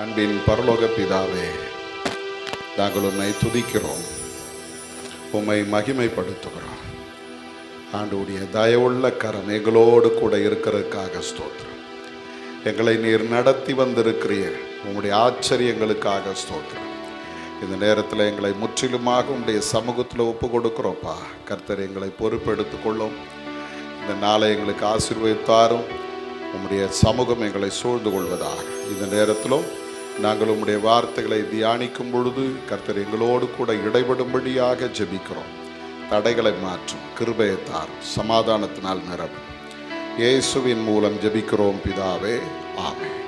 அன்பின் பரலோக பிதாவே, நாங்கள் உம்மை துதிக்கிறோம், உம்மை மகிமைப்படுத்துகிறோம். ஆண்டவருடைய தயவுள்ள கரம் எங்களோடு கூட இருக்கிறதுக்காக ஸ்தோத்திரம். எங்களை நீர் நடத்தி வந்திருக்கிறீர், உம்முடைய ஆச்சரியங்களுக்காக ஸ்தோத்திரம். இந்த நேரத்தில் எங்களை முற்றிலுமாக உம்முடைய சமூகத்தில் ஒப்பு கொடுக்கிறோம்ப்பா. கர்த்தர் எங்களை பொறுப்பெடுத்துக் கொள்ளும். இந்த நாளை எங்களுக்கு ஆசீர்வதித்தாரும். உம்முடைய சமூகம் எங்களை சூழ்ந்து கொள்வதாக. இந்த நேரத்திலும் நாங்கள் உம்முடைய வார்த்தைகளை தியானிக்கும் பொழுது கர்த்தர் எங்களோடு கூட இடைபடும்படியாக ஜெபிக்கிறோம். தடைகளை மாற்றும், கிருபையை தாரும், சமாதானத்தினால் நிரப்பும். இயேசுவின் மூலம் ஜெபிக்கிறோம் பிதாவே, ஆமென்.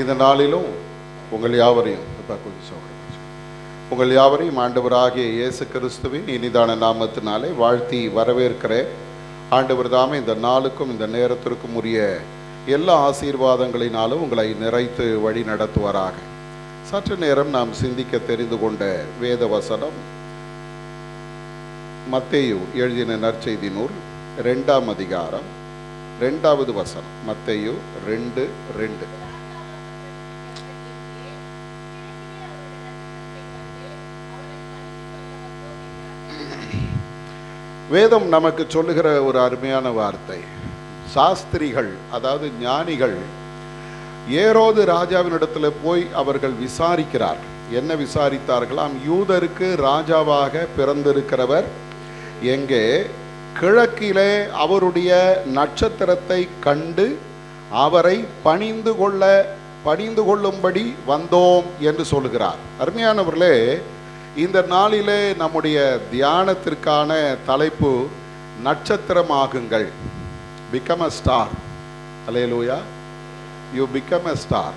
இந்த நாளிலும் உங்கள் யாவரையும் ஆண்டவராகிய இயேசு கிறிஸ்துவின் இனிதான நாமத்தினாலே வாழ்த்தி வரவேற்கிறேன். ஆண்டவர் தாமே இந்த நாளுக்கும் இந்த நேரத்திற்கும் உரிய எல்லா ஆசீர்வாதங்களினாலும் உங்களை நிறைத்து வழி நடத்துவாராக. சற்று நேரம் நாம் சிந்திக்க தெரிந்து கொண்ட வேத வசனம் மத்தேயு எழுதின நற்செய்தி நூல் 2ஆம் அதிகாரம் 2வது வசனம். மத்தேயு 2:2. வேதம் நமக்கு சொல்லுகிற ஒரு அருமையான வார்த்தை. சாஸ்திரிகள், அதாவது ஞானிகள், ஏரோது ராஜாவினிடத்தில் போய் அவர்கள் விசாரிக்கிறார். என்ன விசாரித்தார்களாம்? யூதருக்கு ராஜாவாக பிறந்திருக்கிறவர் எங்கே? கிழக்கிலே அவருடைய நட்சத்திரத்தை கண்டு அவரை பணிந்து கொள்ளும்படி வந்தோம் என்று சொல்லுகிறார். அருமையானவர்களே, இந்த நாளிலே நம்முடைய தியானத்திற்கான தலைப்பு நட்சத்திரமாகுங்கள். Become a star. Hallelujah. You become a star.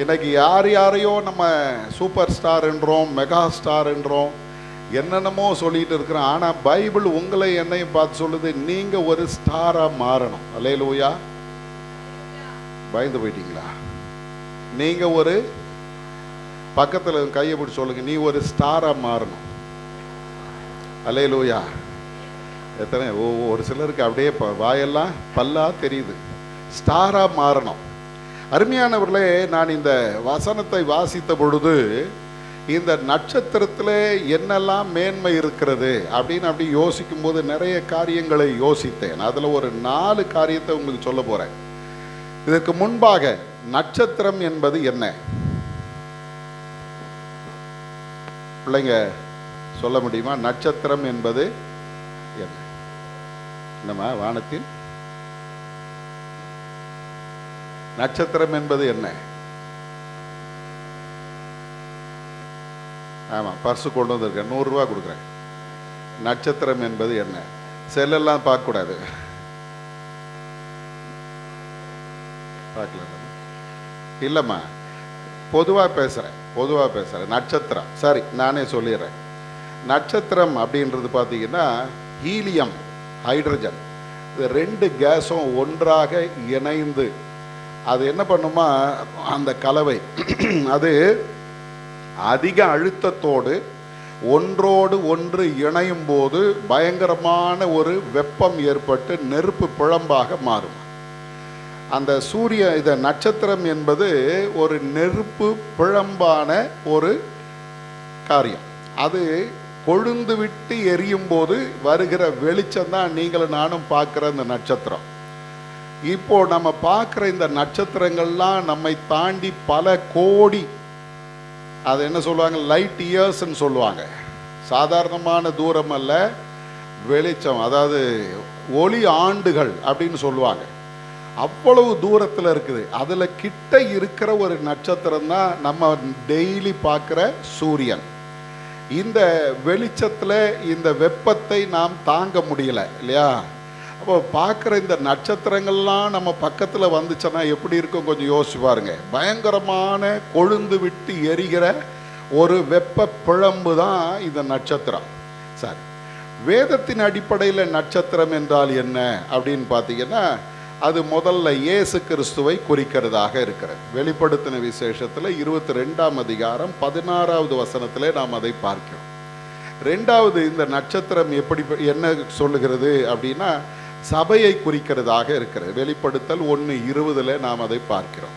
இன்னைக்கு யாரையோ நம்ம சூப்பர் ஸ்டார் என்றோம், மெகா ஸ்டார் என்றோம், என்னென்னமோ சொல்லிட்டு இருக்கிறோம். ஆனால் பைபிள் உங்களை என்னையும் பார்த்து சொல்லுது, நீங்க ஒரு ஸ்டாரா மாறணும். ஹல்லேலூயா. பயந்து போயிட்டீங்களா? நீங்க ஒரு பக்கத்தில் கையை பிடிச்சி சொல்லுங்க, நீ ஒரு ஸ்டாரா மாறணும். ஹல்லேலூயா. எத்தனை ஒரு சிலருக்கு அப்படியே வாயெல்லாம் பல்லா தெரியுது. ஸ்டாரா மாறணும். அருமையானவர்களே, நான் இந்த வசனத்தை வாசித்த பொழுது இந்த நட்சத்திரத்தில் என்னெல்லாம் மேன்மை இருக்கிறது அப்படின்னு அப்படி யோசிக்கும் போது நிறைய காரியங்களை யோசித்தேன். அதில் ஒரு 4 காரியத்தை உங்களுக்கு சொல்ல போறேன். இதற்கு முன்பாக நட்சத்திரம் என்பது என்ன? பிள்ளைங்க சொல்ல முடியுமா? நட்சத்திரம் என்பது என்ன? என்னம்மா வானத்தில் நட்சத்திரம் என்பது என்ன? ஆமா, பர்சு கொண்டு வந்திருக்கேன், 100 ரூபா கொடுக்குறேன். நட்சத்திரம் என்பது என்ன? செல்லெல்லாம் பார்க்க கூடாது. பார்க்கல இல்லம்மா, பொதுவா பேசுறேன். நட்சத்திரம், சரி நானே சொல்லிடுறேன். நட்சத்திரம் அப்படின்றது பார்த்தீங்கன்னா ஹீலியம், ஹைட்ரஜன், இது 2 கேஸும் ஒன்றாக இணைந்து அது என்ன பண்ணுமா, அந்த கலவை அது அதிக அழுத்தத்தோடு ஒன்றோடு ஒன்று இணையும் போது பயங்கரமான ஒரு வெப்பம் ஏற்பட்டு நெருப்பு பிழம்பாக மாறும். அந்த நட்சத்திரம் என்பது ஒரு நெருப்பு பிழம்பான ஒரு காரியம். அது கொழுந்து விட்டு எரியும் போது வருகிற வெளிச்சம் தான் நீங்களும் நானும் பார்க்குற இந்த நட்சத்திரம். இப்போ நம்ம பார்க்குற இந்த நட்சத்திரங்கள்லாம் நம்மை தாண்டி பல கோடி, அது என்ன சொல்லுவாங்க, லைட் இயர்ஸ்ன்னு சொல்லுவாங்க. சாதாரணமான தூரம் அல்ல, வெளிச்சம், அதாவது ஒளி ஆண்டுகள் அப்படின்னு சொல்லுவாங்க. அவ்வளவு தூரத்தில் இருக்குது. அதில் கிட்ட இருக்கிற ஒரு நட்சத்திரம் தான் நம்ம டெய்லி பார்க்குற சூரியன். இந்த வெளிச்சத்தில் இந்த வெப்பத்தை நாம் தாங்க முடியல இல்லையா? அப்போ பார்க்குற இந்த நட்சத்திரங்கள்லாம் நம்ம பக்கத்தில் வந்துச்சுன்னா எப்படி இருக்கும் கொஞ்சம் யோசிச்சு பாருங்க. பயங்கரமான கொழுந்து விட்டு எரிகிற ஒரு வெப்ப பிழம்பு தான் இந்த நட்சத்திரம். சரி, வேதத்தின் அடிப்படையில் நட்சத்திரம் என்றால் என்ன அப்படின்னு பார்த்தீங்கன்னா, அது முதல்ல இயேசு கிறிஸ்துவை குறிக்கிறதாக இருக்கிறது. வெளிப்படுத்தின விசேஷத்தில் 22ஆம் அதிகாரம் 16வது வசனத்திலே நாம் அதை பார்க்கிறோம். 2வது, இந்த நட்சத்திரம் எப்படி என்ன சொல்லுகிறது அப்படின்னா, சபையை குறிக்கிறதாக இருக்கிறது. வெளிப்படுத்தல் 1:20 நாம் அதை பார்க்கிறோம்.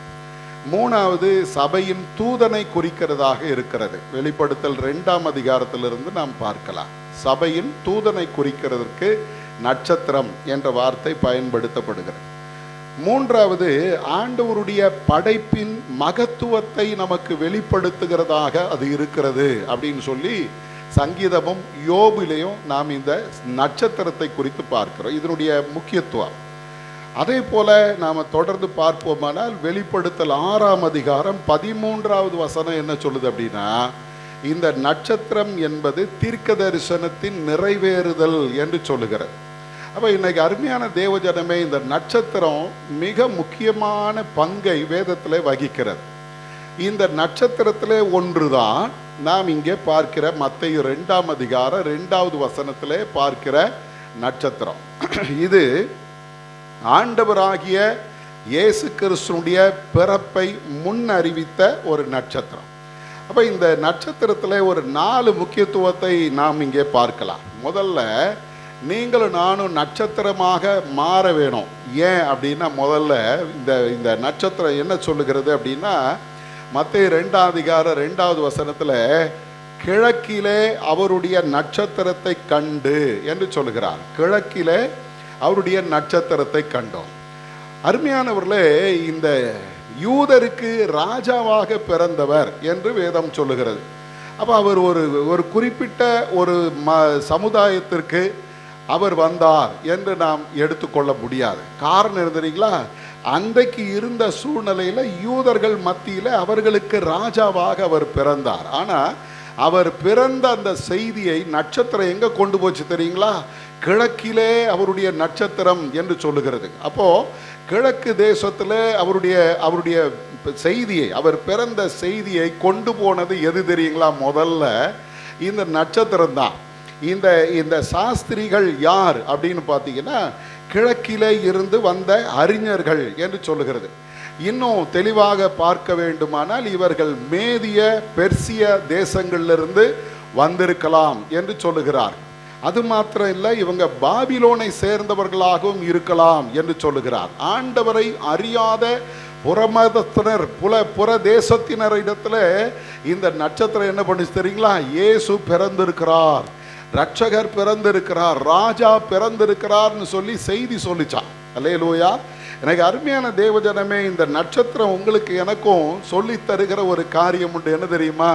மூணாவது சபையின் தூதனை குறிக்கிறதாக இருக்கிறது. வெளிப்படுத்தல் 2ஆம் அதிகாரத்திலிருந்து நாம் பார்க்கலாம். சபையின் தூதனை குறிக்கிறதற்கு நட்சத்திரம் என்ற வார்த்தை பயன்படுத்தப்படுகிறது. மூன்றாவது ஆண்டவருடைய படைப்பின் மகத்துவத்தை நமக்கு வெளிப்படுத்துகிறதாக அது இருக்கிறது அப்படின்னு சொல்லி சங்கீதமும் யோபிலையும் நாம் இந்த நட்சத்திரத்தை குறித்து பார்க்கிறோம், இதனுடைய முக்கியத்துவம். அதே போல நாம் தொடர்ந்து பார்ப்போமானால் வெளிப்படுத்தல் 6ஆம் அதிகாரம் 13வது வசனம் என்ன சொல்லுது அப்படின்னா, இந்த நட்சத்திரம் என்பது தீர்க்க தரிசனத்தின் நிறைவேறுதல் என்று சொல்லுகிறது. அப்போ இன்னைக்கு அருமையான தேவஜனமே, இந்த நட்சத்திரம் மிக முக்கியமான பங்கை வேதத்தில் வகிக்கிறது. இந்த நட்சத்திரத்திலே ஒன்றுதான் நாம் இங்கே பார்க்கிற மத்தேயு 2ஆம் அதிகாரம் 2வது வசனத்திலே பார்க்கிற நட்சத்திரம். இது ஆண்டவராகிய இயேசு கிறிஸ்துடைய பிறப்பை முன் அறிவித்த ஒரு நட்சத்திரம். அப்போ இந்த நட்சத்திரத்தில் ஒரு 4 முக்கியத்துவத்தை நாம் இங்கே பார்க்கலாம். முதல்ல, நீங்களும் நானும் நட்சத்திரமாக மாற வேணும். ஏன் அப்படின்னா, முதல்ல இந்த நட்சத்திரம் என்ன சொல்லுகிறது அப்படின்னா, மத்தேயு 2ஆம் அதிகாரம் 2வது வசனத்தில் கிழக்கிலே அவருடைய நட்சத்திரத்தை கண்டு என்று சொல்லுகிறார். கிழக்கிலே அவருடைய நட்சத்திரத்தை கண்டோம். அருமையானவர்களே, இந்த யூதருக்கு ராஜாவாக பிறந்தவர் என்று வேதம் சொல்லுகிறது. அப்போ அவர் ஒரு குறிப்பிட்ட ஒரு சமுதாயத்திற்கு அவர் வந்தார் என்று நாம் எடுத்துக்கொள்ள முடியாது. காரணம் இருந்தீங்களா, அன்றைக்கு இருந்த சூழ்நிலையில் யூதர்கள் மத்தியில் அவர்களுக்கு ராஜாவாக அவர் பிறந்தார். ஆனால் அவர் பிறந்த அந்த செய்தியை நட்சத்திரம் எங்கே கொண்டு போச்சு தெரியுங்களா? கிழக்கிலே அவருடைய நட்சத்திரம் என்று சொல்லுகிறது. அப்போது கிழக்கு தேசத்தில் அவருடைய செய்தியை, அவர் பிறந்த செய்தியை கொண்டு போனது எது தெரியுங்களா? முதல்ல இந்த நட்சத்திரம் தான். இந்த சாஸ்திரிகள் யார் அப்படின்னு பார்த்தீங்கன்னா, கிழக்கிலே இருந்து வந்த அறிஞர்கள் என்று சொல்லுகிறது. இன்னும் தெளிவாக பார்க்க வேண்டுமானால் இவர்கள் மேதிய பெர்சிய தேசங்களிலிருந்து வந்திருக்கலாம் என்று சொல்லுகிறார். அது மாத்திரம் இல்லை, இவங்க பாபிலோனை சேர்ந்தவர்களாகவும் இருக்கலாம் என்று சொல்லுகிறார். ஆண்டவரை அறியாத புறமதத்தினர் புற தேசத்தினரிடத்துல இந்த நட்சத்திரம் என்ன பண்ணி தெரியுங்களா? இயேசு பிறந்திருக்கிறார், ரட்சகர் பிறந்திருக்கிறார், ராஜா பிறந்திருக்கிறார்னு சொல்லி செய்தி சொல்லிச்சான். அல்லேலூயா. எனக்கு அருமையான தேவஜனமே, இந்த நட்சத்திரம் உங்களுக்கு எனக்கும் சொல்லி தருகிற ஒரு காரியம் உண்டு. என்ன தெரியுமா?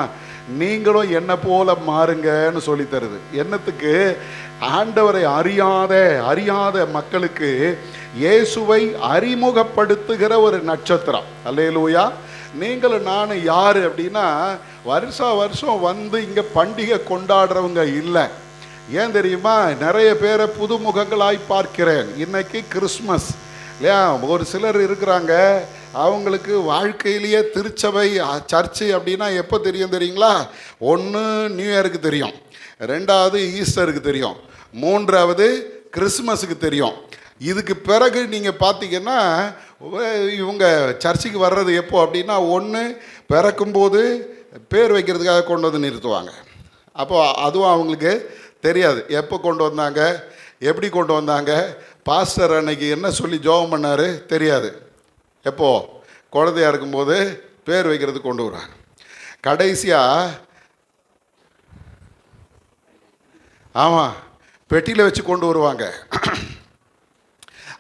நீங்களும் என்ன போல மாறுங்கன்னு சொல்லி தருது. என்னத்துக்கு? ஆண்டவரை அறியாத மக்களுக்கு இயேசுவை அறிமுகப்படுத்துகிற ஒரு நட்சத்திரம். அல்லேலூயா. நீங்களும் நான் யாரு அப்படின்னா, வருஷம் வந்து இங்க பண்டிகை கொண்டாடுறவங்க இல்லை. ஏன் தெரியுமா? நிறைய பேரை புதுமுகங்களாய் பார்க்கிறேன். இன்னைக்கு கிறிஸ்மஸ் இல்லையா? ஒரு சிலர் இருக்கிறாங்க, அவங்களுக்கு வாழ்க்கையிலேயே திருச்சபை சர்ச்சு அப்படின்னா எப்போ தெரியும் தெரியுங்களா? ஒன்று நியூ இயருக்கு தெரியும், 2வது ஈஸ்டருக்கு தெரியும், 3வது கிறிஸ்மஸுக்கு தெரியும். இதுக்கு பிறகு நீங்கள் பார்த்தீங்கன்னா இவங்க சர்ச்சுக்கு வர்றது எப்போ அப்படின்னா, ஒன்று பிறக்கும்போது பேர் வைக்கிறதுக்காக கொண்டு வந்து நிறுத்துவாங்க. அப்போது அதுவும் அவங்களுக்கு தெரியாது எப்போ கொண்டு வந்தாங்க, எப்படி கொண்டு வந்தாங்க, பாஸ்டர் அன்னைக்கு என்ன சொல்லி ஜெபம் பண்ணார் தெரியாது. எப்போ? குழந்தையா இருக்கும்போது பேர் வைக்கிறதுக்கு கொண்டு வராங்க. கடைசியாக ஆமாம் பெட்டியில் வச்சு கொண்டு வருவாங்க.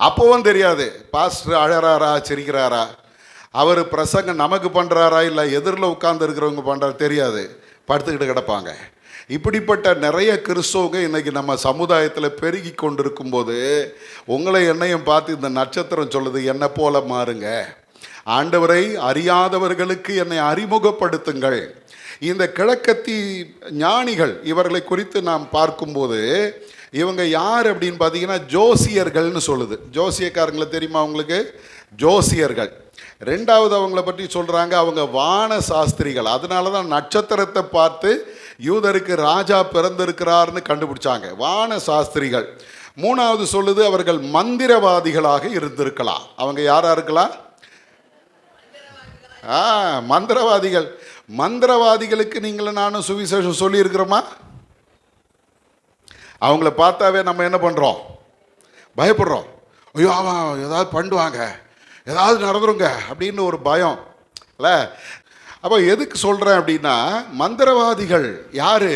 அப்போவும் தெரியாது பாஸ்டர் அழறாரா சிரிக்கிறாரா, அவர் பிரசங்கம் நமக்கு பண்ணுறாரா இல்லை எதிரில் உட்கார்ந்து இருக்கிறவங்க பண்ணுறாரு தெரியாது, படுத்துக்கிட்டு கிடப்பாங்க. இப்படிப்பட்ட நிறைய கிறிஸ்தவங்க இன்றைக்கி நம்ம சமுதாயத்தில் பெருகி கொண்டிருக்கும் போது உங்களை என்னையும் பார்த்து இந்த நட்சத்திரம் சொல்லுது, என்னை போல மாறுங்க, ஆண்டவரை அறியாதவர்களுக்கு என்னை அறிமுகப்படுத்துங்கள். இந்த கிழக்கத்தி ஞானிகள் இவர்களை குறித்து நாம் பார்க்கும்போது இவங்க யார் அப்படின்னு பார்த்தீங்கன்னா ஜோசியர்கள்னு சொல்லுது. ஜோசியக்காரங்களை தெரியுமா உங்களுக்கு? ஜோசியர்கள். 2வது அவங்கள பற்றி சொல்கிறாங்க, அவங்க வான சாஸ்திரிகள். அதனால தான் நட்சத்திரத்தை பார்த்து யூதருக்கு ராஜா பிறந்திருக்கிறார்னு கண்டுபிடிச்சாங்க, வான சாஸ்திரிகள். 3வது சொல்லுது, அவர்கள் மந்திரவாதிகளாக இருந்திருக்கலாம். அவங்க யாரா இருக்கலாம்? மந்திரவாதிகள். மந்திரவாதிகளுக்கு நீங்களும் நானும் சுவிசேஷம் சொல்லியிருக்கிறோமா? அவங்கள பார்த்தாவே நம்ம என்ன பண்ணுறோம்? பயப்படுறோம். ஐயோ அவன் ஏதாவது பண்ணுவாங்க, ஏதாவது நடந்துருங்க அப்படின்னு ஒரு பயம் இல்லை. அப்போ எதுக்கு சொல்கிறேன் அப்படின்னா, மந்திரவாதிகள் யார்?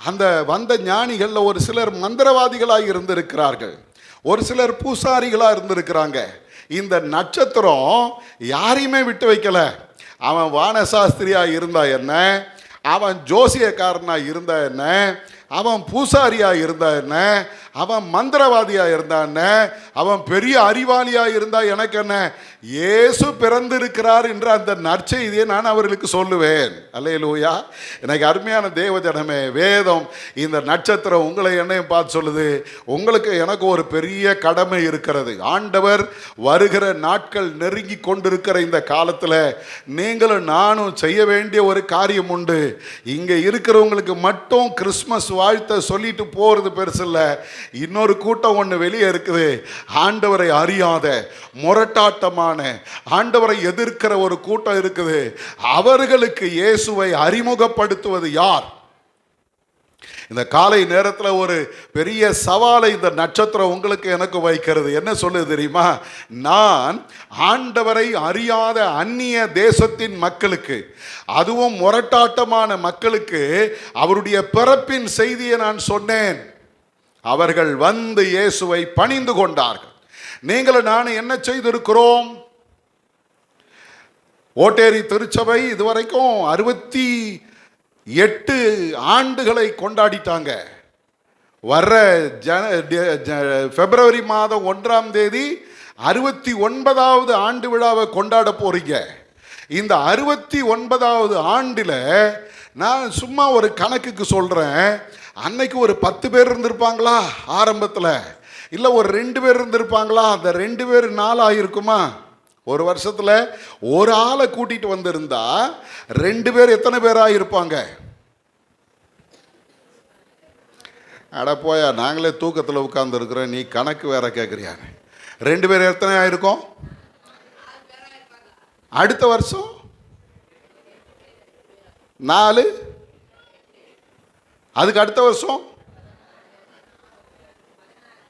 அந்த வந்த ஞானிகளில் ஒரு சிலர் மந்திரவாதிகளாக இருந்திருக்கிறார்கள், ஒரு சிலர் பூசாரிகளாக இருந்திருக்கிறாங்க. இந்த நட்சத்திரம் யாரையுமே விட்டு வைக்கல. அவன் வானசாஸ்திரியாக இருந்தா என்ன, அவன் ஜோசியக்காரனாக இருந்தா என்ன, அவன் பூசாரியாக இருந்தா என்ன, அவன் மந்திரவாதியாக இருந்தா என்ன, அவன் பெரிய அறிவாளியாக இருந்தா எனக்கு என்ன, இயேசு பிறந்திருக்கிறார் என்ற அந்த நற்செய்தியை நான் அவர்களுக்கு சொல்லுவேன். அல்லேலூயா. எனக்கு அருமையான தேவஜனமே, வேதம் இந்த நட்சத்திரம் உங்களை என்னையும் பார்த்து சொல்லுது, உங்களுக்கு எனக்கு ஒரு பெரிய கடமை இருக்கிறது. ஆண்டவர் வருகிற நாட்கள் நெருங்கி கொண்டிருக்கிற இந்த காலத்தில் நீங்களும் நானும் செய்ய வேண்டிய ஒரு காரியம் உண்டு. இங்கே இருக்கிறவங்களுக்கு மட்டும் கிறிஸ்மஸ் வாழ்த்தை சொல்லிட்டு போகிறது பெருசு இல்லை. இன்னொரு கூட்டம் ஒன்று வெளியே இருக்குது. ஆண்டவரை அறியாத முரட்டாட்டமான ஆண்டவரை எதிர்க்கிற ஒரு கூட்டம் இருக்குது. அவர்களுக்கு இயேசுவை அறிமுகப்படுத்துவது யார்? இந்த காலை நேரத்தில் ஒரு பெரிய சவாலை இந்த நட்சத்திரம் உங்களுக்கு எனக்கு வைக்கிறது. என்ன சொல்லுது தெரியுமா? நான் ஆண்டவரை அறியாத அந்நிய தேசத்தின் மக்களுக்கு, அதுவும் முரட்டாட்டமான மக்களுக்கு அவருடைய பிறப்பின் செய்தியை நான் சொன்னேன். அவர்கள் வந்து இயேசுவை பணிந்து கொண்டார்கள். நீங்களும் நானும் என்ன செய்திருக்கிறோம்? ஓட்டேரி திருச்சபை இதுவரைக்கும் 68 ஆண்டுகளை கொண்டாடிட்டாங்க. வர்ற பிப்ரவரி மாதம் 1ஆம் தேதி 69வது ஆண்டு விழாவை கொண்டாட போறீங்க. இந்த 69வது ஆண்டில் நான் சும்மா ஒரு கணக்குக்கு சொல்றேன், அன்னைக்கு ஒரு 10 பேர் இருந்திருப்பாங்களா ஆரம்பத்தில்? இல்லை ஒரு 2 பேர் இருந்திருப்பாங்களா? அந்த 2 பேர் 4 ஆகிருக்குமா? ஒரு வருஷத்தில் ஒரு ஆளை கூட்டிட்டு வந்திருந்தா 2 பேர் எத்தனை பேராக இருப்பாங்க? அட போயா, நாங்களே தூக்கத்தில் உட்கார்ந்து இருக்கிறோம், நீ கணக்கு வேற கேட்குறியா? 2 பேர் எத்தனை ஆயிருக்கும்? அடுத்த வருஷம் 4, அதுக்கு அடுத்த வருஷம்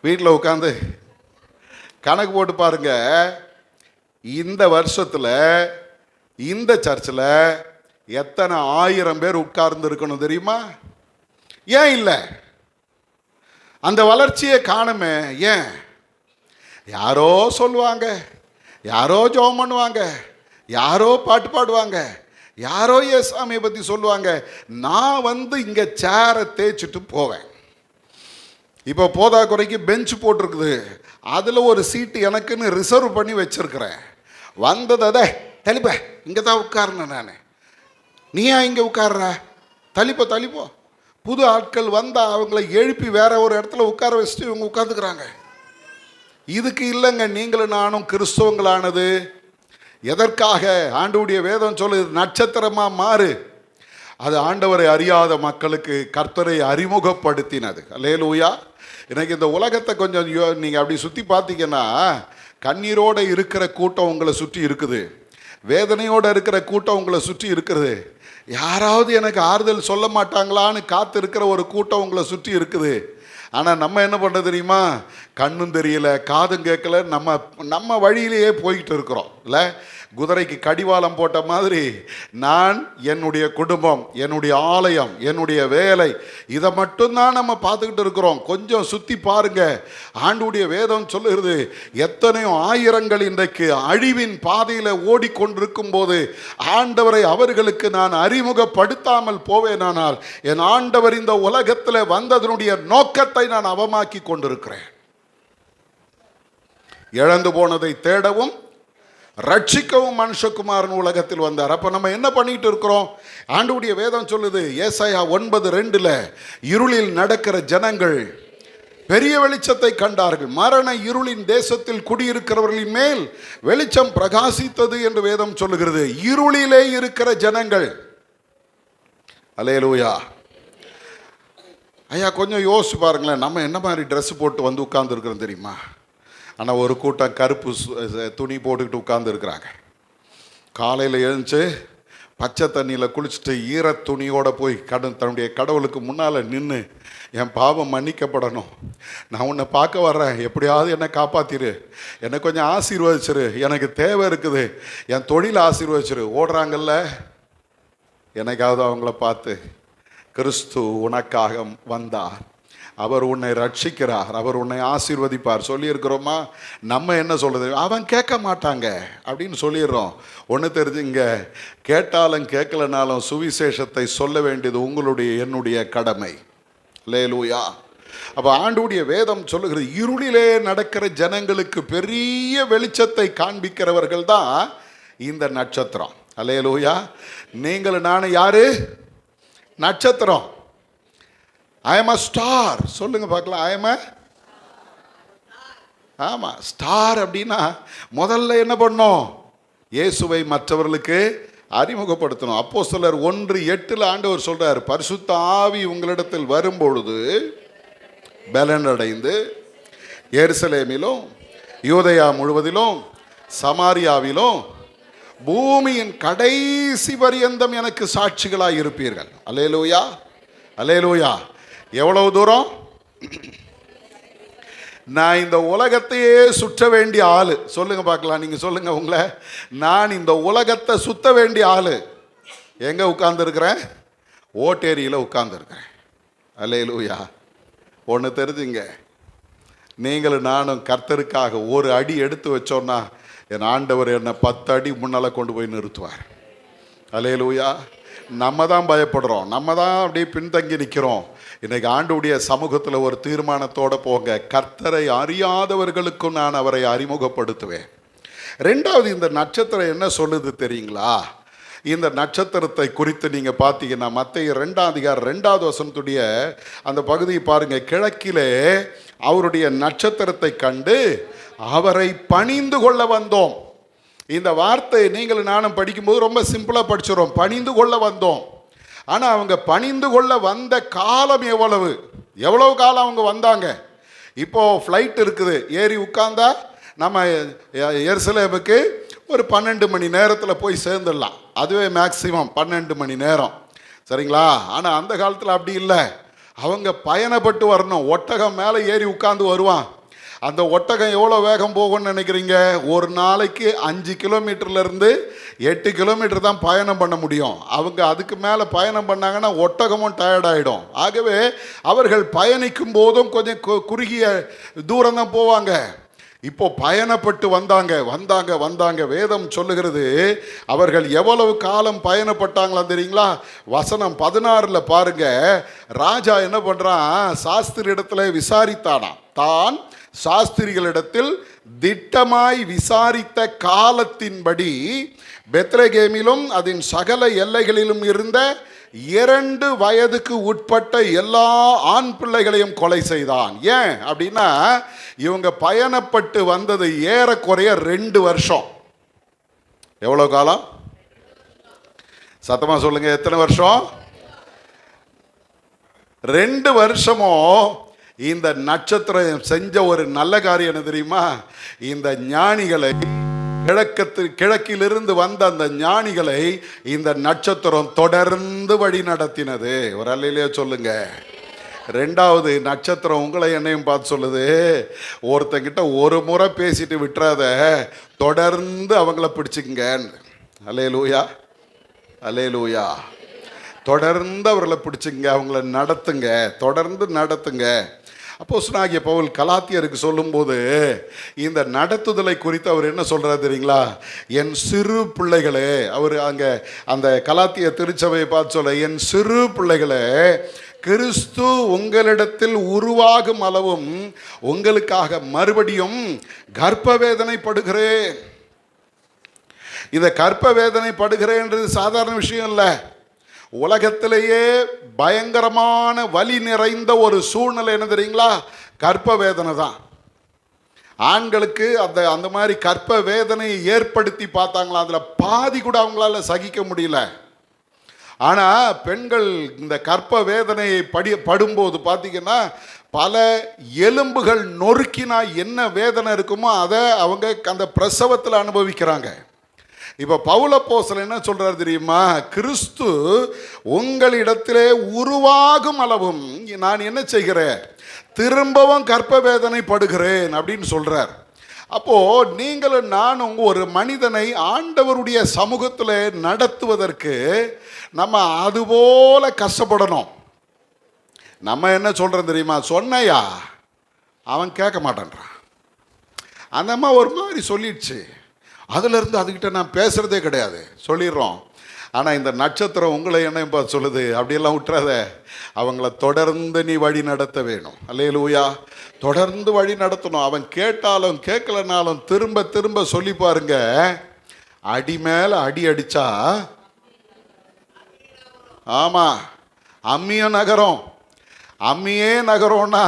வீட்டில் உட்காந்து கணக்கு போட்டு பாருங்க. இந்த வருஷத்தில் இந்த சர்ச்சில் எத்தனை 1000 பேர் உட்கார்ந்து இருக்கணும் தெரியுமா? ஏன் இல்லை? அந்த வளர்ச்சியை காணுமே. ஏன்? யாரோ சொல்லுவாங்க, யாரோ ஜெபம் பண்ணுவாங்க, யாரோ பாட்டு பாடுவாங்க, யாரோ ஏசாமியை பற்றி சொல்லுவாங்க. நான் வந்து இங்கே சேரை தேய்ச்சிட்டு போவேன். இப்போ போதா குறைக்கு பெஞ்ச் போட்டிருக்குது, அதில் ஒரு சீட்டு எனக்குன்னு ரிசர்வ் பண்ணி வச்சிருக்கிறேன். வந்ததை தலிப்ப இங்கே தான் உட்கார்னேன் நான். நீ ஏன் இங்கே உட்கார்ற? தலிப்போ. புது ஆட்கள் வந்தால் அவங்கள எழுப்பி வேற ஒரு இடத்துல உட்கார வச்சுட்டு இவங்க உட்காந்துக்கிறாங்க. இதுக்கு இல்லைங்க நீங்களும் நானும் கிறிஸ்தவங்களானது. எதற்காக? ஆண்டவருடைய வேதம் சொல்லுது, நட்சத்திரமாக மாறு. அது ஆண்டவரை அறியாத மக்களுக்கு கர்த்தரை அறிமுகப்படுத்தினது. அல்லேலூயா. எனக்கு இந்த உலகத்தை கொஞ்சம் நீங்கள் அப்படி சுற்றி பார்த்தீங்கன்னா, கண்ணீரோடு இருக்கிற கூட்டம் உங்களை சுற்றி இருக்குது, வேதனையோடு இருக்கிற கூட்டம் உங்களை சுற்றி இருக்குது, யாராவது எனக்கு ஆறுதல் சொல்ல மாட்டாங்களான்னு காத்து இருக்கிற ஒரு கூட்டம் உங்களை சுற்றி இருக்குது. ஆனால் நம்ம என்ன பண்ணுறது தெரியுமா? கண்ணும் தெரியல, காதும் கேட்கல, நம்ம வழியிலேயே போய்கிட்டு இருக்கிறோம். இல்லை, குதிரைக்கு கடிவாளம் போட்ட மாதிரி நான், என்னுடைய குடும்பம், என்னுடைய ஆலயம், என்னுடைய வேலை, இதை மட்டும்தான் நம்ம பார்த்துக்கிட்டு இருக்கிறோம். கொஞ்சம் சுற்றி பாருங்க. ஆண்டவருடைய வேதம் சொல்லுகிறது, எத்தனையோ ஆயிரங்கள் இன்றைக்கு அழிவின் பாதையில் ஓடிக்கொண்டிருக்கும் போது ஆண்டவரை அவர்களுக்கு நான் அறிமுகப்படுத்தாமல் போவேனானால் என் ஆண்டவர் இந்த உலகத்தில் வந்ததனுடைய நோக்கத்தை நான் அவமாக்கி கொண்டிருக்கிறேன். இழந்து போனதை தேடவும் ரட்சிக்கவும் மனுஷகுமாரன் உலகத்தில் வந்தார். அப்ப நம்ம என்ன பண்ணிட்டு இருக்கிறோம்? ஆண்டவருடைய வேதம் சொல்லுது, ஏசாயா 9:2, இருளில் நடக்கிற ஜனங்கள் பெரிய வெளிச்சத்தை கண்டார்கள், மரண இருளின் தேசத்தில் குடியிருக்கிறவர்களின் மேல் வெளிச்சம் பிரகாசித்தது என்று வேதம் சொல்லுகிறது. இருளிலே இருக்கிற ஜனங்கள். அல்லேலூயா. ஐயா கொஞ்சம் யோசிச்சு பாருங்களேன், நம்ம என்ன மாதிரி ட்ரெஸ் போட்டு வந்து உட்கார்ந்து இருக்கிறோம் தெரியுமா? ஆனால் ஒரு கூட்டம் கருப்பு துணி போட்டுக்கிட்டு உட்கார்ந்து இருக்கிறாங்க. காலையில் எழுந்துச்சு பச்சை தண்ணியில் குளிச்சுட்டு ஈர துணியோடு போய் தன்னுடைய கடவுளுக்கு முன்னால் நின்று என் பாவம் மன்னிக்கப்படணும், நான் உன்னை பார்க்க வர்றேன், எப்படியாவது என்னை காப்பாற்றிரு, என்னை கொஞ்சம் ஆசீர்வதிச்சிரு, எனக்கு தேவை இருக்குது, என் தொழிலை ஆசீர்வதிச்சிரு ஓடுறாங்கல்ல. என்னைக்காவது அவங்கள பார்த்து கிறிஸ்து உனக்காக வந்தார், அவர் உன்னை ரட்சிக்கிறார், அவர் உன்னை ஆசீர்வதிப்பார் சொல்லியிருக்கிறோமா? நம்ம என்ன சொல்கிறது, அவன் கேட்க மாட்டாங்க அப்படின்னு சொல்லிடுறோம். ஒன்று தெரிஞ்சுங்க, கேட்டாலும் கேட்கலனாலும் சுவிசேஷத்தை சொல்ல வேண்டியது உங்களுடைய என்னுடைய கடமை. அல்லேலூயா. அப்போ ஆண்டவருடைய வேதம் சொல்லுகிறது, இருளிலே நடக்கிற ஜனங்களுக்கு பெரிய வெளிச்சத்தை காண்பிக்கிறவர்கள் தான் இந்த நட்சத்திரம். அல்லேலூயா. நீங்கள் நான் யாரு? நட்சத்திரம். I am a star. சொல்லுங்க பார்க்கலாம். ஐ எம் அ, ஆமாம், ஸ்டார் அப்படின்னா முதல்ல என்ன பண்ணோம்? இயேசுவை மற்றவர்களுக்கு அறிமுகப்படுத்தணும். அப்போஸ்தலர் 1:8 ஆண்டவர் சொல்றார், பரிசுத்த ஆவி உங்களிடத்தில் வரும்பொழுது பலன் அடைந்து எருசலேமிலும் யூதேயா முழுவதிலும் சமாரியாவிலும் பூமியின் கடைசி பரியந்தம் எனக்கு சாட்சிகளாய் இருப்பீர்கள். அல்லேலூயா, அல்லேலூயா. எவ்வளவு தூரம்? நான் இந்த உலகத்தையே சுற்ற வேண்டிய ஆளு. சொல்லுங்க பார்க்கலாம், நீங்க சொல்லுங்க உங்களை. நான் இந்த உலகத்தை சுத்த வேண்டிய ஆளு. எங்க உட்கார்ந்துருக்கிறேன்? ஓட்டேரியில் உட்கார்ந்துருக்கிறேன். அல்லேலூயா. ஒன்று தெரிஞ்சுங்க, நீங்களும் நானும் கர்த்தருக்காக ஒரு அடி எடுத்து வச்சோன்னா என் ஆண்டவர் என்னை 10 அடி முன்னால் கொண்டு போய் நிறுத்துவார். அல்லேலூயா. நம்ம தான் பயப்படுறோம், நம்ம தான் அப்படியே பின்தங்கி நிற்கிறோம். இன்றைக்கு ஆண்டவருடைய சமூகத்தில் ஒரு தீர்மானத்தோடு போங்க, கர்த்தரை அறியாதவர்களுக்கும் நான் அவரை அறிமுகப்படுத்துவேன். ரெண்டாவது, இந்த நட்சத்திரம் என்ன சொல்லுது தெரியுங்களா? இந்த நட்சத்திரத்தை குறித்து நீங்கள் பார்த்தீங்கன்னா மத்தேயு 2:2 அந்த பகுதியை பாருங்கள். கிழக்கிலே அவருடைய நட்சத்திரத்தை கண்டு அவரை பணிந்து கொள்ள வந்தோம். இந்த வார்த்தை நீங்கள் நானும் படிக்கும்போது ரொம்ப சிம்பிளாக படிச்சிடும், பணிந்து கொள்ள வந்தோம். ஆனால் அவங்க பணிந்து கொள்ள வந்த காலம் எவ்வளவு காலம் அவங்க வந்தாங்க? இப்போது ஃப்ளைட் இருக்குது, ஏறி உட்கார்ந்தா நம்ம எருசலேமுக்கு ஒரு 12 மணி நேரத்தில் போய் சேர்ந்துடலாம். அதுவே மேக்சிமம் 12 மணி நேரம், சரிங்களா? ஆனால் அந்த காலத்தில் அப்படி இல்லை, அவங்க பயணப்பட்டு வரணும். ஒட்டகம் மேலே ஏறி உட்கார்ந்து வருவான். அந்த ஒட்டகம் எவ்வளோ வேகம் போகும்னு நினைக்கிறீங்க? ஒரு நாளைக்கு 5 கிலோமீட்டர்லேருந்து 8 கிலோமீட்டர் தான் பயணம் பண்ண முடியும். அவங்க அதுக்கு மேலே பயணம் பண்ணாங்கன்னா ஒட்டகமும் டயர்டாயிடும். ஆகவே அவர்கள் பயணிக்கும் போதும் கொஞ்சம் குறுகிய தூரம் தான் போவாங்க. இப்போ பயணப்பட்டு வந்தாங்க. வேதம் சொல்லுகிறது, அவர்கள் எவ்வளவு காலம் பயணப்பட்டாங்களா தெரியுங்களா? வசனம் 16 பாருங்க. ராஜா என்ன பண்றான்? சாஸ்திரி இடத்துல விசாரித்தானா. தான் சாஸ்திரிகளிடத்தில் திட்டமாய் விசாரித்த காலத்தின்படி பெத்லகேமிலும் அதன் சகல எல்லைகளிலும் இருந்த 2 வயதுக்கு உட்பட்ட எல்லா ஆண் பிள்ளைகளையும் கொலை செய்தான். ஏன் அப்படின்னா, இவங்க பயணப்பட்டு வந்தது ஏறக்குறைய 2 வருஷம். எவ்வளவு காலம்? சத்தமா சொல்லுங்க, எத்தனை வருஷம்? 2 வருஷமும். இந்த நட்சத்திரம் செஞ்ச ஒரு நல்ல காரியம் என்ன தெரியுமா? இந்த ஞானிகளை, கிழக்கிலிருந்து வந்த அந்த ஞானிகளை இந்த நட்சத்திரம் தொடர்ந்து வழி நடத்தினது. ஒரு அல்லையிலே சொல்லுங்க. ரெண்டாவது, நட்சத்திரம் உங்களை என்னையும் பார்த்து சொல்லுது, ஒருத்தங்கிட்ட ஒரு முறை பேசிட்டு விட்டுறாத, தொடர்ந்து அவங்கள பிடிச்சிக்கங்க. அல்லேலூயா, அல்லேலூயா. தொடர்ந்து அவர்களை பிடிச்சிங்க, அவங்கள நடத்துங்க, தொடர்ந்து நடத்துங்க. அப்போஸ்தலனாகிய பவுல் கலாத்தியருக்கு சொல்லும்போது இந்த நடத்துதலை குறித்து அவர் என்ன சொல்றாரு தெரியுங்களா? என் சிறு பிள்ளைகளே, அவர் அங்கே அந்த கலாத்திய திருச்சபையை பார்த்து சொல்ல, என் சிறு பிள்ளைகளே, கிறிஸ்து உங்களிடத்தில் உருவாகும் அளவும் உங்களுக்காக மறுபடியும் கர்ப்ப வேதனைப்படுகிறேன். இந்த கர்ப்ப வேதனைப்படுகிறேன்றது சாதாரண விஷயம் இல்லை. உலகத்திலேயே பயங்கரமான வலி நிறைந்த ஒரு சூழ்நிலை என்ன தெரியுங்களா? கர்ப்ப வேதனை தான். ஆண்களுக்கு அந்த மாதிரி கர்ப்ப வேதனையை ஏற்படுத்தி பார்த்தாங்களா, அதில் பாதி கூட அவங்களால சகிக்க முடியல. ஆனால் பெண்கள் இந்த கர்ப்ப வேதனையை படும்போது பார்த்தீங்கன்னா, பல எலும்புகள் நொறுக்கினா என்ன வேதனை இருக்குமோ அதை அவங்க அந்த பிரசவத்தில் அனுபவிக்கிறாங்க. இப்ப பவுலப்போஸ்தலன் என்ன சொல்றாரு தெரியுமா? கிறிஸ்து உங்களிடத்திலே உருவாகும் அளவும் நான் என்ன செய்கிறேன்? திரும்பவும் கற்ப வேதனை படுகிறேன் அப்படின்னு சொல்றார். அப்போ நீங்களும் நானும் ஒரு மனிதனை ஆண்டவருடைய சமூகத்தில் நடத்துவதற்கு நம்ம அதுபோல கஷ்டப்படணும். நம்ம என்ன சொல்றோம் தெரியுமா? சொன்னையா அவன் கேட்க மாட்டான்றான். அந்த அம்மா ஒரு மாதிரி சொல்லிடுச்சு, அதுலேருந்து அதுக்கிட்ட நான் பேசுகிறதே கிடையாது சொல்லிடுறோம். ஆனால் இந்த நட்சத்திரம் உங்களை என்ன சொல்லுது? அப்படியெல்லாம் விட்டுறாத, அவங்கள தொடர்ந்து நீ வழி நடத்த வேணும். அல்லேலூயா. தொடர்ந்து வழி நடத்தணும். அவன் கேட்டாலும் கேட்கலனாலும் திரும்ப திரும்ப சொல்லி பாருங்க. அடி மேல அடி அடிச்சா ஆமா அம்மியும் நகரம். அம்மியே நகரம்னா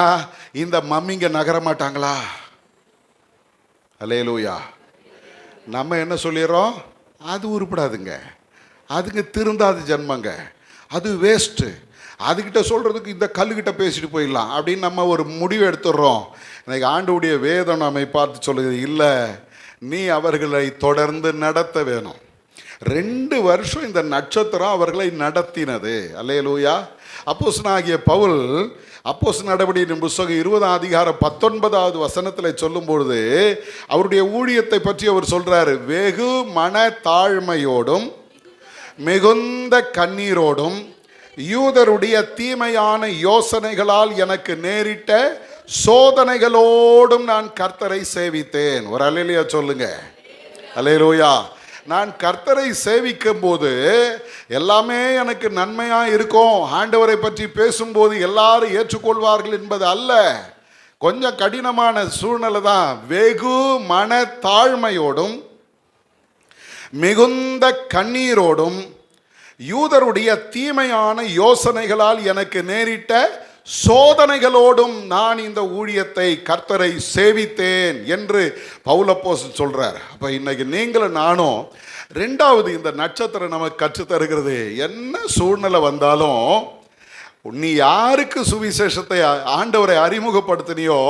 இந்த மம்மிங்க நகர மாட்டாங்களா? அல்லேலூயா. நம்ம என்ன சொல்லிடுறோம்? அது உருப்படாதுங்க, அதுங்க திருந்தாது ஜென்மங்க, அது வேஸ்ட்டு, அதுக்கிட்ட சொல்கிறதுக்கு இந்த கல்லுக்கிட்ட பேசிட்டு போயிடலாம் அப்படின்னு நம்ம ஒரு முடிவு எடுத்துடுறோம். இன்னைக்கு ஆண்டவருடைய வேதம் நம்மை பார்த்து சொல்லுது, இல்லை, நீ அவர்களை தொடர்ந்து நடத்த வேணும். 2 வருஷம் இந்த நட்சத்திரம் அவர்களை நடத்தினது. அல்லேலூயா. அப்போஸ்தலனாகிய பவுல் அப்போஸ்தலர் நடவடிக்கையின் புத்தகம் 20ஆம் அதிகாரம் 19வது வசனத்தில் சொல்லும் பொழுது அவருடைய ஊழியத்தை பற்றி அவர் சொல்றாரு. வெகு மன தாழ்மையோடும் மிகுந்த கண்ணீரோடும் யூதருடைய தீமையான யோசனைகளால் எனக்கு நேரிட்ட சோதனைகளோடும் நான் கர்த்தரை சேவித்தேன். ஒரு அல்லேலூயா சொல்லுங்க. அல்லேலூயா. நான் கர்த்தரை சேவிக்கும் போது எல்லாமே எனக்கு நன்மையா இருக்கும். ஆண்டவரை பற்றி பேசும்போது எல்லாரும் ஏற்றுக்கொள்வார்கள் என்பது அல்ல, கொஞ்சம் கடினமான சூழ்நிலை தான். வெகு மன தாழ்மையோடும் மிகுந்த கண்ணீரோடும் யூதருடைய தீமையான யோசனைகளால் எனக்கு நேரிட்ட சோதனைகளோடும் நான் இந்த ஊழியத்தை கர்த்தரை சேவித்தேன் என்று பவுல் அப்போஸ்தலன் சொல்றார். அப்ப இன்னைக்கு நீங்களும் நானும் 2வது இந்த நட்சத்திரம் நமக்கு கற்றுத் தருகிறது, என்ன சூழ்நிலை வந்தாலும் நீ யாருக்கு சுவிசேஷத்தை ஆண்டவரை அறிமுகப்படுத்தினியோ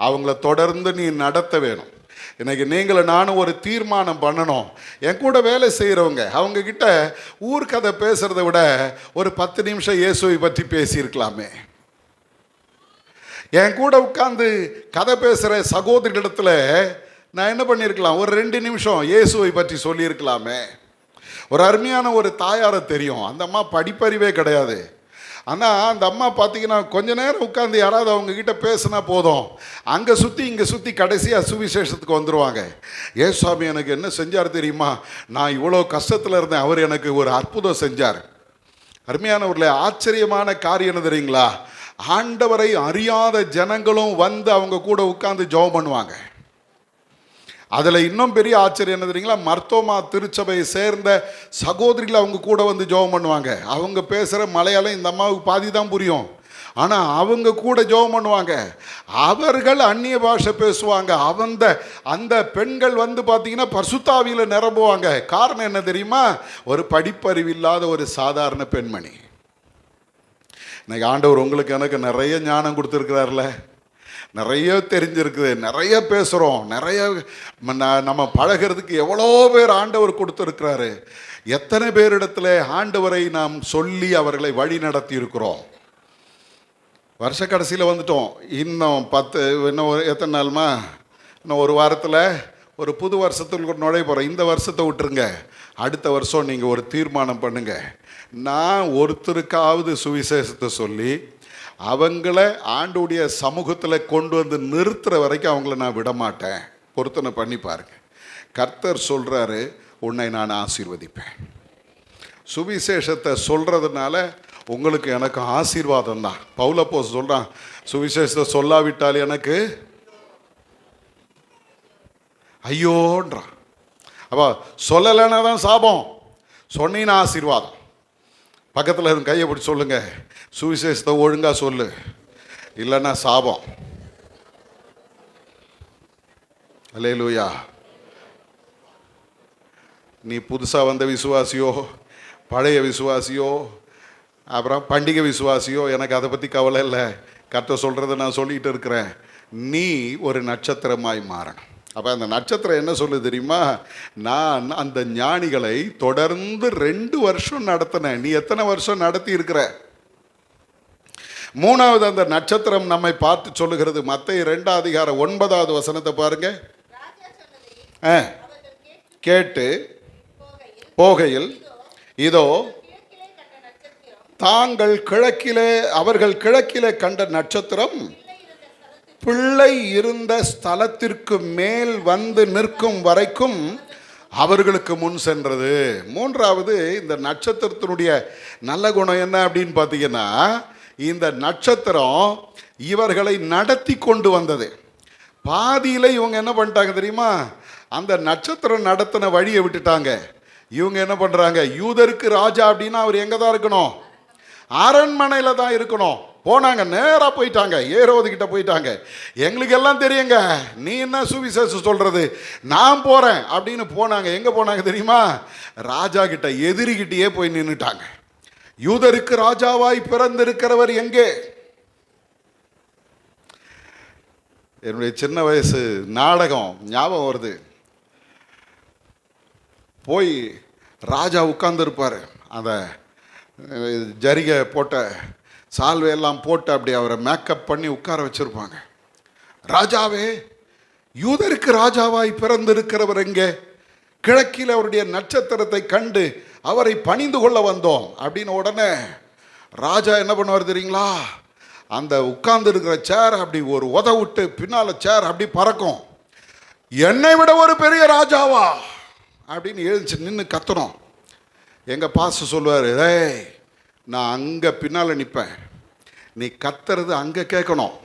அவங்கள தொடர்ந்து நீ நடத்த வேணும். இன்னைக்கு நீங்களும் நானும் ஒரு தீர்மானம் பண்ணணும். என் கூட வேலை செய்கிறவங்க அவங்க கிட்ட ஊர்க்கதை பேசுறதை விட ஒரு 10 நிமிஷம் இயேசுவை பற்றி பேசியிருக்கலாமே. என் கூட உட்கார்ந்து கதை பேசுகிற சகோதரிகளிடத்தில் நான் என்ன பண்ணியிருக்கலாம்? ஒரு 2 நிமிஷம் இயேசுவை பற்றி சொல்லியிருக்கலாமே. ஒரு அருமையான ஒரு தாயாரை தெரியும், அந்த அம்மா படிப்பறிவே கிடையாது. ஆனால் அந்த அம்மா பார்த்தீங்கன்னா கொஞ்ச நேரம் உட்காந்து யாராவது அவங்க கிட்ட பேசினா போதும், அங்கே சுற்றி இங்கே சுற்றி கடைசியாக சுவிசேஷத்துக்கு வந்துடுவாங்க. ஏசுவாமி எனக்கு என்ன செஞ்சார் தெரியுமா? நான் இவ்வளோ கஷ்டத்தில் இருந்தேன், அவர் எனக்கு ஒரு அற்புதம் செஞ்சார். அருமையானவர்களே, ஆச்சரியமான காரியம் என்ன தெரியுங்களா? ஆண்டவரை அறியாத ஜனங்களும் வந்து அவங்க கூட உட்கார்ந்து ஜெபம் பண்ணுவாங்க. அதில் இன்னும் பெரிய ஆச்சரியம் என்ன தெரியுங்களா? மர்த்தோமா திருச்சபையை சேர்ந்த சகோதரிகள் அவங்க கூட வந்து ஜெபம் பண்ணுவாங்க. அவங்க பேசுகிற மலையாளம் இந்த அம்மாவுக்கு பாதி தான் புரியும், ஆனால் அவங்க கூட ஜெபம் பண்ணுவாங்க. அவர்கள் அந்நிய பாஷை பேசுவாங்க. அந்த பெண்கள் வந்து பார்த்தீங்கன்னா பரிசுத்தாவியில் நிரம்புவாங்க. காரணம் என்ன தெரியுமா? ஒரு படிப்பறிவில்லாத ஒரு சாதாரண பெண்மணி. இன்னைக்கு ஆண்டவர் உங்களுக்கு எனக்கு நிறைய ஞானம் கொடுத்துருக்கிறார்ல, நிறைய தெரிஞ்சிருக்குது, நிறைய பேசுகிறோம், நிறைய நம்ம பழகிறதுக்கு எவ்வளோ பேர் ஆண்டவர் கொடுத்துருக்கிறாரு. எத்தனை பேரிடத்துல ஆண்டவரை நாம் சொல்லி அவர்களை வழி நடத்தி இருக்கிறோம். வருஷ கடைசியில் வந்துட்டோம். இன்னும் எத்தனை நாளுமா? இன்னும் ஒரு வாரத்தில் ஒரு புது வருஷத்துக்கு நுழைய போகிறோம். இந்த வருஷத்தை விட்டுருங்க, அடுத்த வருஷம் நீங்கள் ஒரு தீர்மானம் பண்ணுங்க, நான் ஒருத்தருக்காவது சுவிசேஷத்தை சொல்லி அவங்கள ஆண்டோடைய சமூகத்தில் கொண்டு வந்து நிறுத்துற வரைக்கும் அவங்கள நான் விட மாட்டேன். பொருத்தனை பண்ணி பாருங்க. கர்த்தர் சொல்கிறாரு, உன்னை நான் ஆசீர்வதிப்பேன். சுவிசேஷத்தை சொல்கிறதுனால உங்களுக்கு எனக்கு ஆசீர்வாதம் தான். பவுல் அப்போஸ்தலன் சொல்கிறான், சுவிசேஷத்தை சொல்லாவிட்டால் எனக்கு ஐயோன்றான். அப்போ சொல்லலைன்னா தான் சாபம், சொன்னீங்கன்னா ஆசீர்வாதம். பக்கத்தில் இருந்து கையை பிடிச்சி சொல்லுங்க, சுவிசேஷத்தை ஒழுங்காக சொல்லு, இல்லைன்னா சாபம். அல்லேலூயா. நீ புதுசாக வந்த விசுவாசியோ, பழைய விசுவாசியோ, அப்புறம் பண்டிகை விசுவாசியோ, எனக்கு அதை பற்றி கவலை இல்லை. கர்த்தர் சொல்கிறத நான் சொல்லிகிட்டு இருக்கிறேன். நீ ஒரு நட்சத்திரமாய் மாறணும். அப்போ அந்த நட்சத்திரம் என்ன சொல்லுது தெரியுமா? நான் அந்த ஞானிகளை தொடர்ந்து 2 வருஷம் நடத்தினேன். நீ எத்தனை வருஷம் நடத்தி இருக்கிற? மூணாவது அந்த நட்சத்திரம் நம்மை பார்த்து சொல்லுகிறது. மத்தேயு 2 அதிகாரம் 9வது வசனத்தை பாருங்க. கேட்டு போகையில் இதோ அவர்கள் கிழக்கிலே கண்ட நட்சத்திரம் பிள்ளை இருந்த ஸ்தலத்திற்கு மேல் வந்து நிற்கும் வரைக்கும் அவர்களுக்கு முன் சென்றது. மூன்றாவது, இந்த நட்சத்திரத்தினுடைய நல்ல குணம் என்ன அப்படின்னு பார்த்தீங்கன்னா, இந்த நட்சத்திரம் இவர்களை நடத்தி கொண்டு வந்தது. பாதியில் இவங்க என்ன பண்ணிட்டாங்க தெரியுமா? அந்த நட்சத்திரம் நடத்தின வழியை விட்டுட்டாங்க. இவங்க என்ன பண்ணுறாங்க? யூதருக்கு ராஜா அப்படின்னா அவர் எங்கே தான் இருக்கணும்? அரண்மனையில் தான் இருக்கணும். போனாங்க, நேராக போயிட்டாங்க, ஏரோதுகிட்ட போயிட்டாங்க. எங்களுக்கு எல்லாம் தெரியுங்க, நீ என்ன சுவிசேஷம் சொல்கிறது, நான் போகிறேன் அப்படின்னு போனாங்க. எங்கே போனாங்க தெரியுமா? ராஜா கிட்ட, எதிரிகிட்டயே போய் நின்றுட்டாங்க. யூதருக்கு ராஜாவாய் பிறந்திருக்கிறவர் எங்கே? என்னுடைய சின்ன வயசு நாடகம் ஞாபகம் வருது. போய் ராஜா உட்கார்ந்துருப்பார், அந்த ஜரிகை போட்ட சால்வையெல்லாம் போட்டு அப்படி அவரை மேக்கப் பண்ணி உட்கார வச்சிருப்பாங்க. ராஜாவே, யூதருக்கு ராஜாவாய் பிறந்திருக்கிறவர் எங்கே? கிழக்கில் அவருடைய நட்சத்திரத்தை கண்டு அவரை பணிந்து கொள்ள வந்தோம் அப்படின்னு உடனே ராஜா என்ன பண்ணுவார் தெரியுங்களா? அந்த உட்கார்ந்து இருக்கிற சேர் அப்படி ஒரு விட்டு பின்னால் சேர் அப்படி பறக்கும். என்னை விட ஒரு பெரிய ராஜாவா அப்படின்னு எழுந்துச்சு நின்று கத்துறோம். எங்கள் பாச சொல்லுவார், ஏய் நான் அங்கே பின்னால் நிற்பேன், நீ கத்துறது அங்கே கேட்கணும்.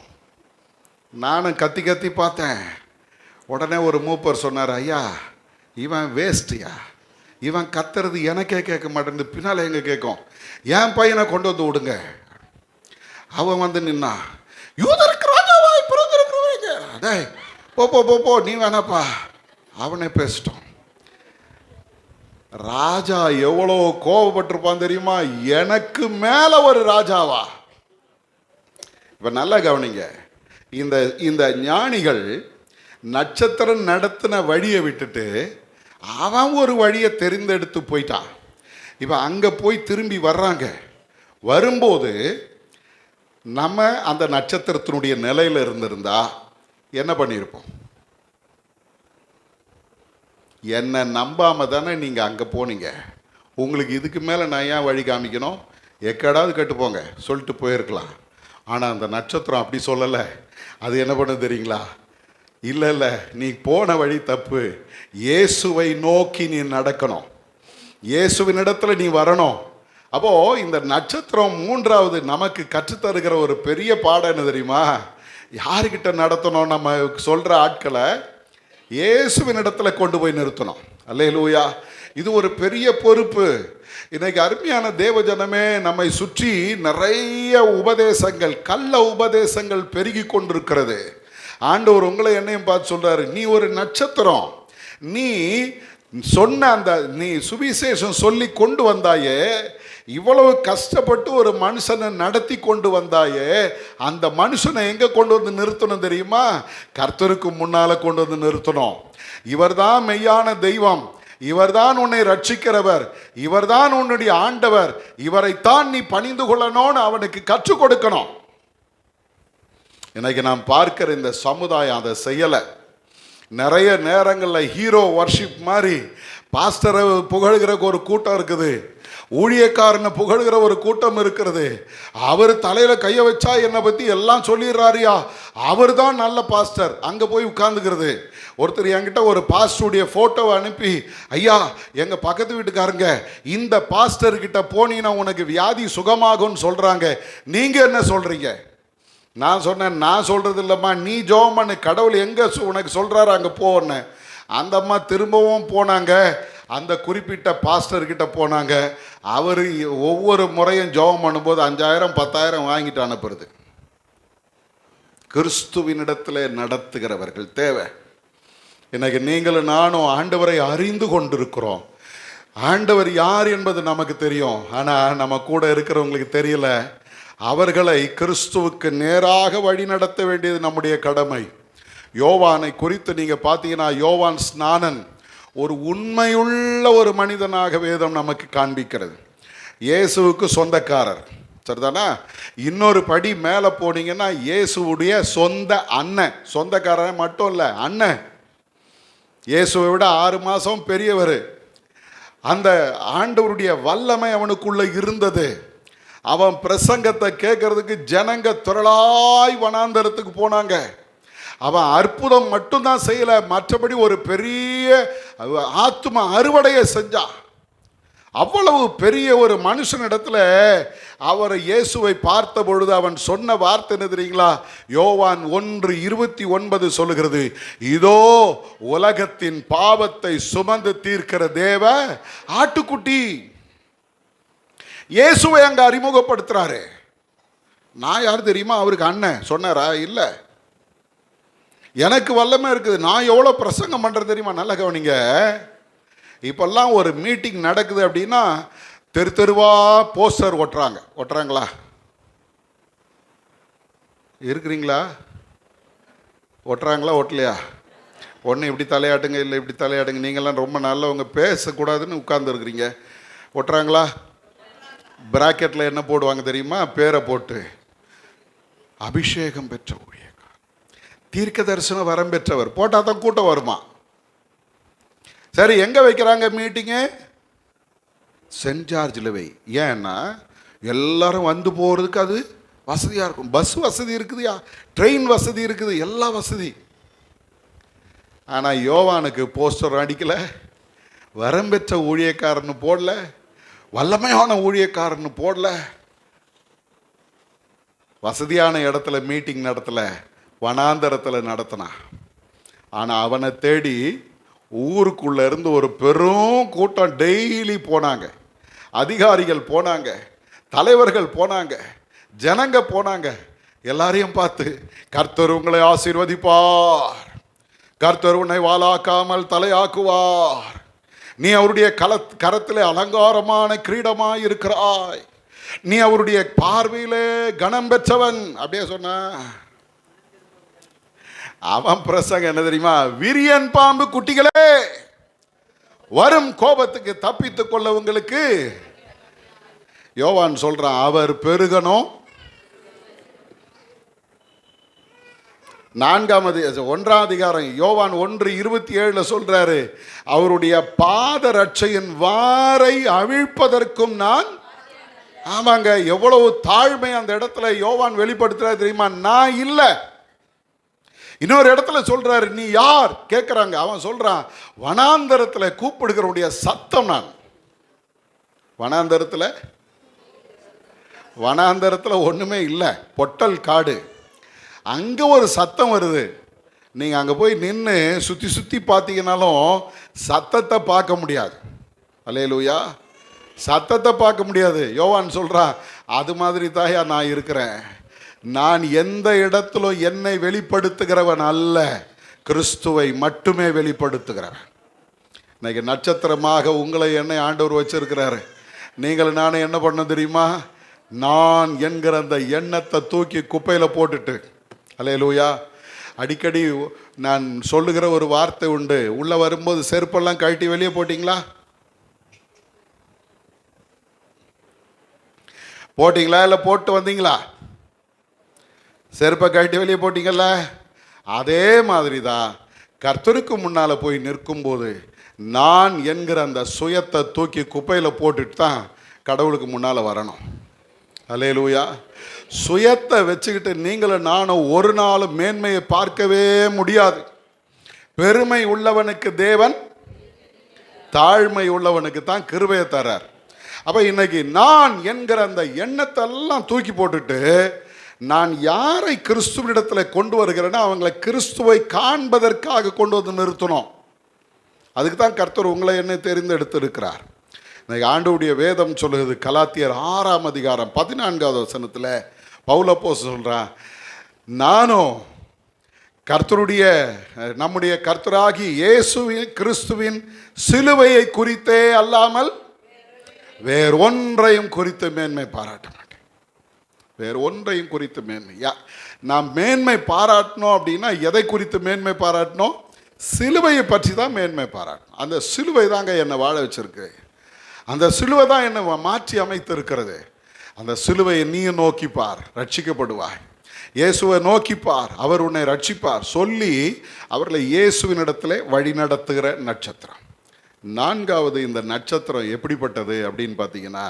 நானும் கத்தி கத்தி பார்த்தேன். உடனே ஒரு மூப்பர் சொன்னார், ஐயா இவன் வேஸ்ட்யா, இவன் கத்துறது எனக்கே கேட்க மாட்டேங்குது, பின்னால் எங்கே கேட்கும், என் பையனை கொண்டு வந்து விடுங்க. அவன் வந்து நின்னா, யூதருக்கு ராஜாவாய் பிறந்திருக்கிறவங்க, அதே போ போ போ போ நீ வேணாப்பா. அவனே பேசிட்டோம். ராஜா எவ்வளோ கோபப்பட்டிருப்பான் தெரியுமா? எனக்கு மேல ஒரு ராஜாவா? இப்ப நல்லா கவனிங்க. இந்த ஞானிகள் நட்சத்திரம் நடத்தின வழியை விட்டுட்டு அவன் ஒரு வழியை தெரிந்தெடுத்து போயிட்டான். இப்ப அங்க போய் திரும்பி வர்றாங்க. வரும்போது நம்ம அந்த நட்சத்திரத்தினுடைய நிலையில இருந்திருந்தா என்ன பண்ணியிருப்போம்? என்னை நம்பாம தானே நீங்கள் அங்கே போனீங்க. உங்களுக்கு இதுக்கு மேலே நான் ஏன் வழி காமிக்கணும்? எக்கடாவது கட்டுப்போங்க சொல்லிட்டு போயிருக்கலாம். ஆனால் அந்த நட்சத்திரம் அப்படி சொல்லலை. அது என்ன பண்ண தெரியுங்களா? இல்லை இல்லை, நீ போன வழி தப்பு, இயேசுவை நோக்கி நீ நடக்கணும், இயேசுவின் இடத்துல நீ வரணும். அப்போது இந்த நட்சத்திரம் மூன்றாவது நமக்கு கற்றுத்தருகிற ஒரு பெரிய பாடம் என்ன தெரியுமா? யாருக்கிட்ட நடத்தணும்? நம்ம சொல்கிற ஆட்களை இயேசுவின் இடத்துல கொண்டு போய் நிறுத்தணும். அல்லேலூயா. இது ஒரு பெரிய பொறுப்பு. இன்னைக்கு அருமையான தேவஜனமே, நம்மை சுற்றி நிறைய உபதேசங்கள், கள்ள உபதேசங்கள் பெருகி கொண்டிருக்கிறது. ஆண்டவர் உங்களை என்னையும் பார்த்து சொல்றாரு, நீ ஒரு நட்சத்திரம், நீ சொன்ன நீ சுவிசேஷம் சொல்லி கொண்டு வந்தாயே, இவ்வளவு கஷ்டப்பட்டு ஒரு மனுஷனை நடத்தி கொண்டு வந்தாயே, அந்த மனுஷனை எங்க கொண்டு வந்து நிறுத்தணும் தெரியுமா? கர்த்தருக்கு முன்னால கொண்டு வந்து நிறுத்தணும். இவர்தான் மெய்யான தெய்வம், இவர்தான் உன்னை ரட்சிக்கிறவர், இவர்தான் உன்னுடைய ஆண்டவர், இவரைத்தான் நீ பணிந்து கொள்ளணும்னு அவனுக்கு கற்றுக் கொடுக்கணும். இன்னைக்கு நாம் பார்க்கிற இந்த சமுதாயம் அதை செய்யலை. நிறைய நேரங்களில் ஹீரோ வர்ஷிப் மாதிரி பாஸ்டரை புகழ்கிற ஒரு கூட்டம் இருக்குது, ஊழியக்காரனை புகழ்கிற ஒரு கூட்டம் இருக்கிறது. அவர் தலையில கைய வச்சா என்னை பத்தி எல்லாம் சொல்லிடுறாரியா, அவர் தான் நல்ல பாஸ்டர். அங்க போய் உட்கார்ந்துக்கிறது. ஒருத்தர் என்கிட்ட ஒரு பாஸ்டருடைய போட்டோவை அனுப்பி, ஐயா எங்க பக்கத்து வீட்டுக்காரங்க இந்த பாஸ்டர் கிட்ட போனீங்கன்னா உனக்கு வியாதி சுகமாகும்னு சொல்றாங்க, நீங்க என்ன சொல்றீங்க? நான் சொன்னேன், நான் சொல்றது இல்லம்மா, நீ ஜெபம் பண்ணு, கடவுள் எங்க உனக்கு சொல்றாரு அங்க போன்னு. அந்த அம்மா திரும்பவும் போனாங்க, அந்த குறிப்பிட்ட பாஸ்டர்கிட்ட போனாங்க. அவர் ஒவ்வொரு முறையும் ஜெபம் பண்ணும்போது 5000 10,000 வாங்கிட்டு அனுப்புறது. கிறிஸ்துவினிடத்தில் நடத்துகிறவர்கள் தேவை. இன்னைக்கு நீங்களும் நானும் ஆண்டவரை அறிந்து கொண்டிருக்கிறோம். ஆண்டவர் யார் என்பது நமக்கு தெரியும், ஆனால் நம்ம கூட இருக்கிறவங்களுக்கு தெரியல. அவர்களை கிறிஸ்துவுக்கு நேராக வழி நடத்த வேண்டியது நம்முடைய கடமை. யோவானை குறித்து நீங்கள் பார்த்தீங்கன்னா யோவான் ஸ்நானன் ஒரு உண்மையுள்ள ஒரு மனிதனாக வேதம் நமக்கு காண்பிக்கிறது. இயேசுவுக்கு சொந்தக்காரர், சரிதானா? இன்னொரு படி மேலே போனீங்கன்னா இயேசுவுடைய சொந்த அண்ணன். சொந்தக்காரன் மட்டும் இல்லை, அண்ணன். இயேசுவை விட 6 மாதம் பெரியவர். அந்த ஆண்டவருடைய வல்லமை அவனுக்குள்ள இருந்தது. அவன் பிரசங்கத்தை கேட்கறதுக்கு ஜனங்க திரளாய் வனாந்தரத்துக்கு போனாங்க. அவன் அற்புதம் மட்டும்தான் செய்யலை, மற்றபடி ஒரு பெரிய ஆத்தும அறுவடையை செஞ்சான். அவ்வளவு பெரிய ஒரு மனுஷனிடத்துல அவர் இயேசுவை பார்த்த பொழுது அவன் சொன்ன வார்த்தை என்ன தெரியுங்களா? யோவான் 1:29 சொல்லுகிறது, இதோ உலகத்தின் பாவத்தை சுமந்து தீர்க்கிற தேவ ஆட்டுக்குட்டி. இயேசுவை அங்க அறிமுகப்படுத்துறாரு. நான் யார் தெரியுமா? அவருக்கு அண்ணன் சொன்னாரா? இல்லை. எனக்கு வல்லமை இருக்குது, நான் எவ்வளோ பிரசங்கம் பண்ணுறது தெரியுமா? நல்ல கவனிங்க. இப்பெல்லாம் ஒரு மீட்டிங் நடக்குது அப்படின்னா தெரு தெருவா போஸ்டர் ஒட்டுறாங்களா? இருக்கிறீங்களா? ஒட்டுறாங்களா ஒட்டலையா? ஒன்று இப்படி தலையாட்டுங்க, இல்லை இப்படி தலையாட்டுங்க. நீங்கள்லாம் ரொம்ப நல்லவங்க, பேசக்கூடாதுன்னு உட்கார்ந்துருக்குறீங்க. ஒட்டுறாங்களா? பிராக்கெட்டில் என்ன போடுவாங்க தெரியுமா? பேரை போட்டு அபிஷேகம் பெற்ற ஊழியக்காரர், தீர்க்க தரிசன வரம் பெற்றவர் போட்டால் தான் கூட்டம் வருமா? சரி, எங்கே வைக்கிறாங்க மீட்டிங்கு? சென்ட் ஜார்ஜில் வை. ஏன்னா எல்லாரும் வந்து போகிறதுக்கு அது வசதியாக இருக்கும். பஸ் வசதி இருக்குதுயா, ட்ரெயின் வசதி இருக்குது, எல்லா வசதி. ஆனால் யோவானுக்கு போஸ்டர் அடிக்கலை, வரம் பெற்ற ஊழியக்காரன்னு போடல, வல்லமையான ஊழியக்காரன்னு போடல. வசதியான இடத்துல மீட்டிங் நடத்தல, வனாந்தரத்தில் நடத்தினான். ஆனால் அவனை தேடி ஊருக்குள்ள இருந்து ஒரு பெரும் கூட்டம் டெய்லி போனாங்க. அதிகாரிகள் போனாங்க, தலைவர்கள் போனாங்க, ஜனங்க போனாங்க. எல்லாரையும் பார்த்து, கர்த்தர் உங்களை ஆசீர்வதிப்பார், கர்த்தர் உன்னை வாளாக்காமல் தலையாக்குவார், நீ அவருடைய கரத்திலே அலங்காரமான கிரீடமாய் இருக்கிறாய், நீ அவருடைய பார்வையிலே கனம் பெற்றவன் அப்படியே சொன்ன. அவன் பிரசங்கம் என்ன தெரியுமா? விரியன் பாம்பு குட்டிகளே, வரும் கோபத்துக்கு தப்பித்துக் கொள்ள உங்களுக்கு. யோவான் சொல்றான், அவர் பெருகணும். 1ஆம் அதிகாரம் யோவான் 1:27 சொல்றாரு, அவருடைய பாத ரட்சையின் வாரை அவிழ்ப்பதற்கும் நான். ஆமாங்க, எவ்வளவு தாழ்மை அந்த இடத்துல யோவான் வெளிப்படுத்துறாரு தெரியுமா? நான் இல்லை. இன்னொரு இடத்துல சொல்றாரு, நீ யார் கேட்கிறாங்க. அவன் சொல்றான், வனாந்தரத்தில் கூப்பிடுகிறவருடைய சத்தம் நான். வனாந்தரத்தில் ஒண்ணுமே இல்லை, பொட்டல் காடு. அங்க ஒரு சத்தம் வருது. நீங்க அங்க போய் நின்று சுத்தி சுத்தி பார்த்தீங்கன்னாலும் சத்தத்தை பார்க்க முடியாது. அல்லேலூயா, சத்தத்தை பார்க்க முடியாது. யோவான் சொல்றான், அது மாதிரி தாயா நான் இருக்கிறேன். நான் எந்த இடத்திலும் என்னை வெளிப்படுத்துகிறவன் அல்ல, கிறிஸ்துவை மட்டுமே வெளிப்படுத்துகிறவன். இன்னைக்கு நட்சத்திரமாக உங்களை என்னை ஆண்டவர் வச்சிருக்கிறாரு. நீங்கள் நானே என்ன பண்ண தெரியுமா? நான் என்கிற அந்த எண்ணத்தை தூக்கி குப்பையில் போட்டுட்டு, அல்லேலூயா, அடிக்கடி நான் சொல்லுகிற ஒரு வார்த்தை உண்டு. உள்ள வரும்போது செருப்பெல்லாம் கழட்டி வெளியே போட்டிங்களா? இல்லை போட்டு வந்தீங்களா? செருப்பை கழட்டி வெளியே போட்டீங்கல்ல? அதே மாதிரி தான் கர்த்தருக்கு முன்னால் போய் நிற்கும்போது நான் என்கிற அந்த சுயத்தை தூக்கி குப்பையில் போட்டுட்டு தான் கடவுளுக்கு முன்னால் வரணும். அல்லேலூயா. சுயத்தை வச்சுக்கிட்டு நீங்களும் நானும் ஒரு நாள் மேன்மையை பார்க்கவே முடியாது. பெருமை உள்ளவனுக்கு தேவன் தாழ்மை உள்ளவனுக்கு தான் கிருபையை தரார். அப்போ இன்னைக்கு நான் என்கிற அந்த எண்ணத்தை எல்லாம் தூக்கி போட்டுட்டு நான் யாரை கிறிஸ்துவினிடத்தில் கொண்டு வருகிறேன்னா அவங்களை கிறிஸ்துவை காண்பதற்காக கொண்டு வந்து நிறுத்தணும். அதுக்கு தான் கர்த்தர் உங்களை என்ன தெரிந்தெடுத்திருக்கிறார். இன்னைக்கு ஆண்டவருடைய வேதம் சொல்லுகிறது, கலாத்தியர் 6ஆம் அதிகாரம் 14வது வசனத்தில் பவுல் அப்போஸ்தலன் சொல்றான், நானும் நம்முடைய கர்த்தராகி இயேசுவின் கிறிஸ்துவின் சிலுவையை குறித்தே அல்லாமல் வேறொன்றையும் குறித்து மேன்மை பாராட்ட மாட்டேன். வேறு ஒன்றையும் குறித்து மேன்மை. நாம் மேன்மை பாராட்டணும் அப்படின்னா எதை குறித்து மேன்மை பாராட்டணும்? சிலுவையை பற்றி தான் மேன்மை பாராட்டணும். அந்த சிலுவை தாங்க என்னை வாழ வச்சிருக்கு. அந்த சிலுவை தான் என்னை மாற்றி அமைத்திருக்கிறது. அந்த சிலுவையை நீயும் நோக்கிப்பார், ரட்சிக்கப்படுவாய். இயேசுவை நோக்கிப்பார், அவர் உன்னை ரட்சிப்பார் சொல்லி அவர்களை இயேசுவினிடத்தில் வழி நடத்துகிற நட்சத்திரம். நான்காவது இந்த நட்சத்திரம் எப்படிப்பட்டது அப்படின்னு பார்த்தீங்கன்னா,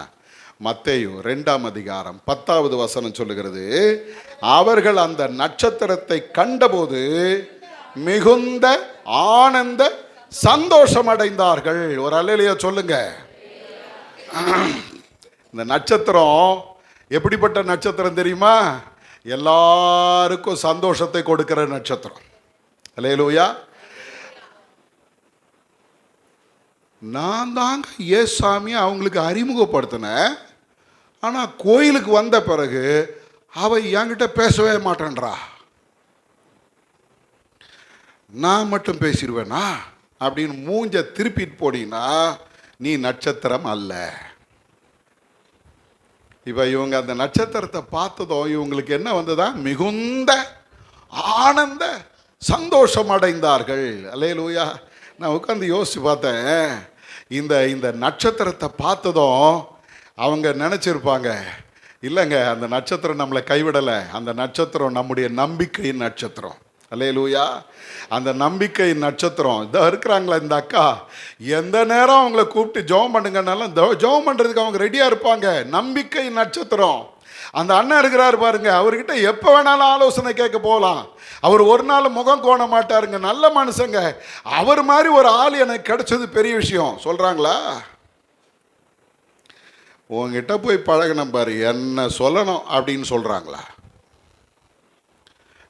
மத்தேயு 2ஆம் அதிகாரம் 10வது வசனம் சொல்லுகிறது, அவர்கள் அந்த நட்சத்திரத்தை கண்டபோது மிகுந்த ஆனந்த சந்தோஷம் அடைந்தார்கள். ஒரு அல்லேலூயா சொல்லுங்க. இந்த நட்சத்திரம் எப்படிப்பட்ட நட்சத்திரம் தெரியுமா? எல்லாருக்கும் சந்தோஷத்தை கொடுக்கிற நட்சத்திரம். அல்லேலூயா. நான் தாங்க ஏசாமி அவங்களுக்கு அறிமுகப்படுத்தினேன். ஆனால் கோயிலுக்கு வந்த பிறகு அவ என்கிட்ட பேசவே மாட்டேன்றா. நான் மட்டும் பேசிடுவேனா அப்படின்னு மூஞ்ச திருப்பிட்டு போனீங்கன்னா நீ நட்சத்திரம் அல்ல. இப்போ இவங்க அந்த நட்சத்திரத்தை பார்த்ததும் இவங்களுக்கு என்ன வந்ததா? மிகுந்த ஆனந்த சந்தோஷம் அடைந்தார்கள். அல்லேலூயா. நான் உட்காந்து யோசித்து பார்த்தேன், இந்த நட்சத்திரத்தை பார்த்ததும் அவங்க நினச்சிருப்பாங்க, இல்லைங்க அந்த நட்சத்திரம் நம்மளை கைவிடலை, அந்த நட்சத்திரம் நம்முடைய நம்பிக்கையின் நட்சத்திரம். அல்லேலூயா. அந்த நம்பிக்கை நட்சத்திரம் இதோ இருக்கிறாங்களா இந்த அக்கா, எந்த நேரம் அவங்கள கூப்பிட்டு ஜெபம் பண்ணுங்கனாலும் ஜெபம் பண்ணுறதுக்கு அவங்க ரெடியாக இருப்பாங்க. நம்பிக்கை நட்சத்திரம். அந்த அண்ணன் இருக்கிறாரு பாருங்க, அவர்கிட்ட எப்போ வேணாலும் ஆலோசனை கேட்க போகலாம். அவர் ஒரு நாள் முகம் கோண மாட்டாருங்க, நல்ல மனுஷங்க. அவர் மாதிரி ஒரு ஆள் எனக்கு கிடைச்சது பெரிய விஷயம். சொல்கிறாங்களா? உங்ககிட்ட போய் பழகணும் பாரு, என்ன சொல்லணும் அப்படின்னு சொல்கிறாங்களா?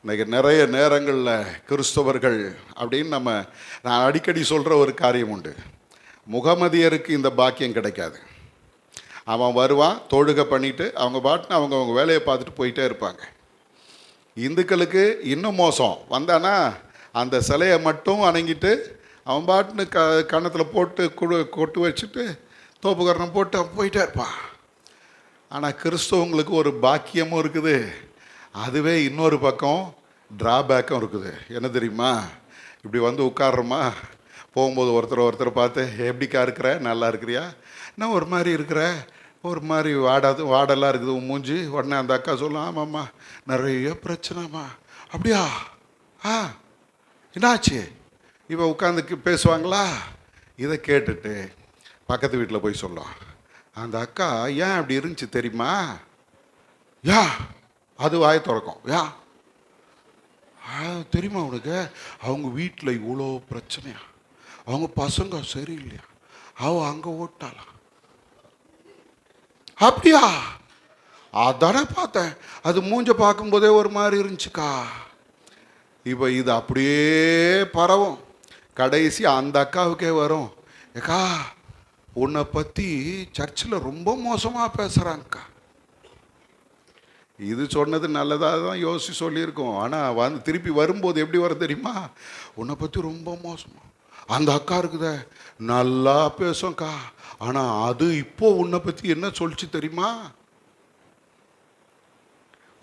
இன்றைக்கி நிறைய நேரங்களில் கிறிஸ்தவர்கள் அப்படின்னு நான் அடிக்கடி சொல்கிற ஒரு காரியம் உண்டு. முகமதியருக்கு இந்த பாக்கியம் கிடைக்காது. அவன் வருவான், தொழுகை பண்ணிவிட்டு அவங்க பாட்டுன்னு அவங்க வேலையை பார்த்துட்டு போயிட்டே இருப்பாங்க. இந்துக்களுக்கு இன்னும் மோசம். வந்தானா அந்த சிலையை மட்டும் வணங்கிட்டு அவன் பாட்டுன்னு கன்னத்தில் போட்டு கொட்டு வச்சுட்டு தோப்புக்கரணம் போட்டு அவன் போயிட்டே இருப்பான். ஆனால் கிறிஸ்தவங்களுக்கு ஒரு பாக்கியமும் இருக்குது, அதுவே இன்னொரு பக்கம் ட்ராபேக்கும் இருக்குது. என்ன தெரியுமா? இப்படி வந்து உட்கார்றோமா, போகும்போது ஒருத்தரை பார்த்து எப்படிக்கா இருக்கிற, நல்லா இருக்கிறியா, நான் ஒரு மாதிரி இருக்கிற, ஒரு மாதிரி வாடெல்லாம் இருக்குது உன் மூஞ்சி. உடனே அந்த அக்கா சொல்லும், ஆமாம்மா நிறைய பிரச்சனைம்மா. அப்படியா? என்னாச்சு? இப்போ உட்காந்து பேசுவாங்களா? இதை கேட்டுட்டு பக்கத்து வீட்டில் போய் சொல்லும், அந்த அக்கா ஏன் அப்படி இருந்துச்சு தெரியுமா? யா அது வாயை திறக்கும். யா தெரியுமா உனக்கு, அவங்க வீட்டில் இவ்வளோ பிரச்சனையா, அவங்க பசங்க சரியில்லையா, அங்கே ஓட்டாலாம். அப்படியா? அதானே பார்த்தேன், அது மூஞ்ச பார்க்கும்போதே ஒரு மாதிரி இருந்துச்சுக்கா. இப்போ இது அப்படியே பரவும், கடைசி அந்த அக்காவுக்கே வரும், ஏக்கா உன்னை பற்றி சர்ச்சில் ரொம்ப மோசமாக பேசுகிறாங்கக்கா. இது சொன்னது நல்லதாக தான் யோசிச்சு சொல்லியிருக்கோம். ஆனால் திருப்பி வரும்போது எப்படி வர தெரியுமா? உன்னை பற்றி ரொம்ப மோசமா அந்த அக்கா இருக்குதே, நல்லா பேசும்க்கா, ஆனால் அது இப்போ உன்னை பற்றி என்ன சொல்லிச்சு தெரியுமா?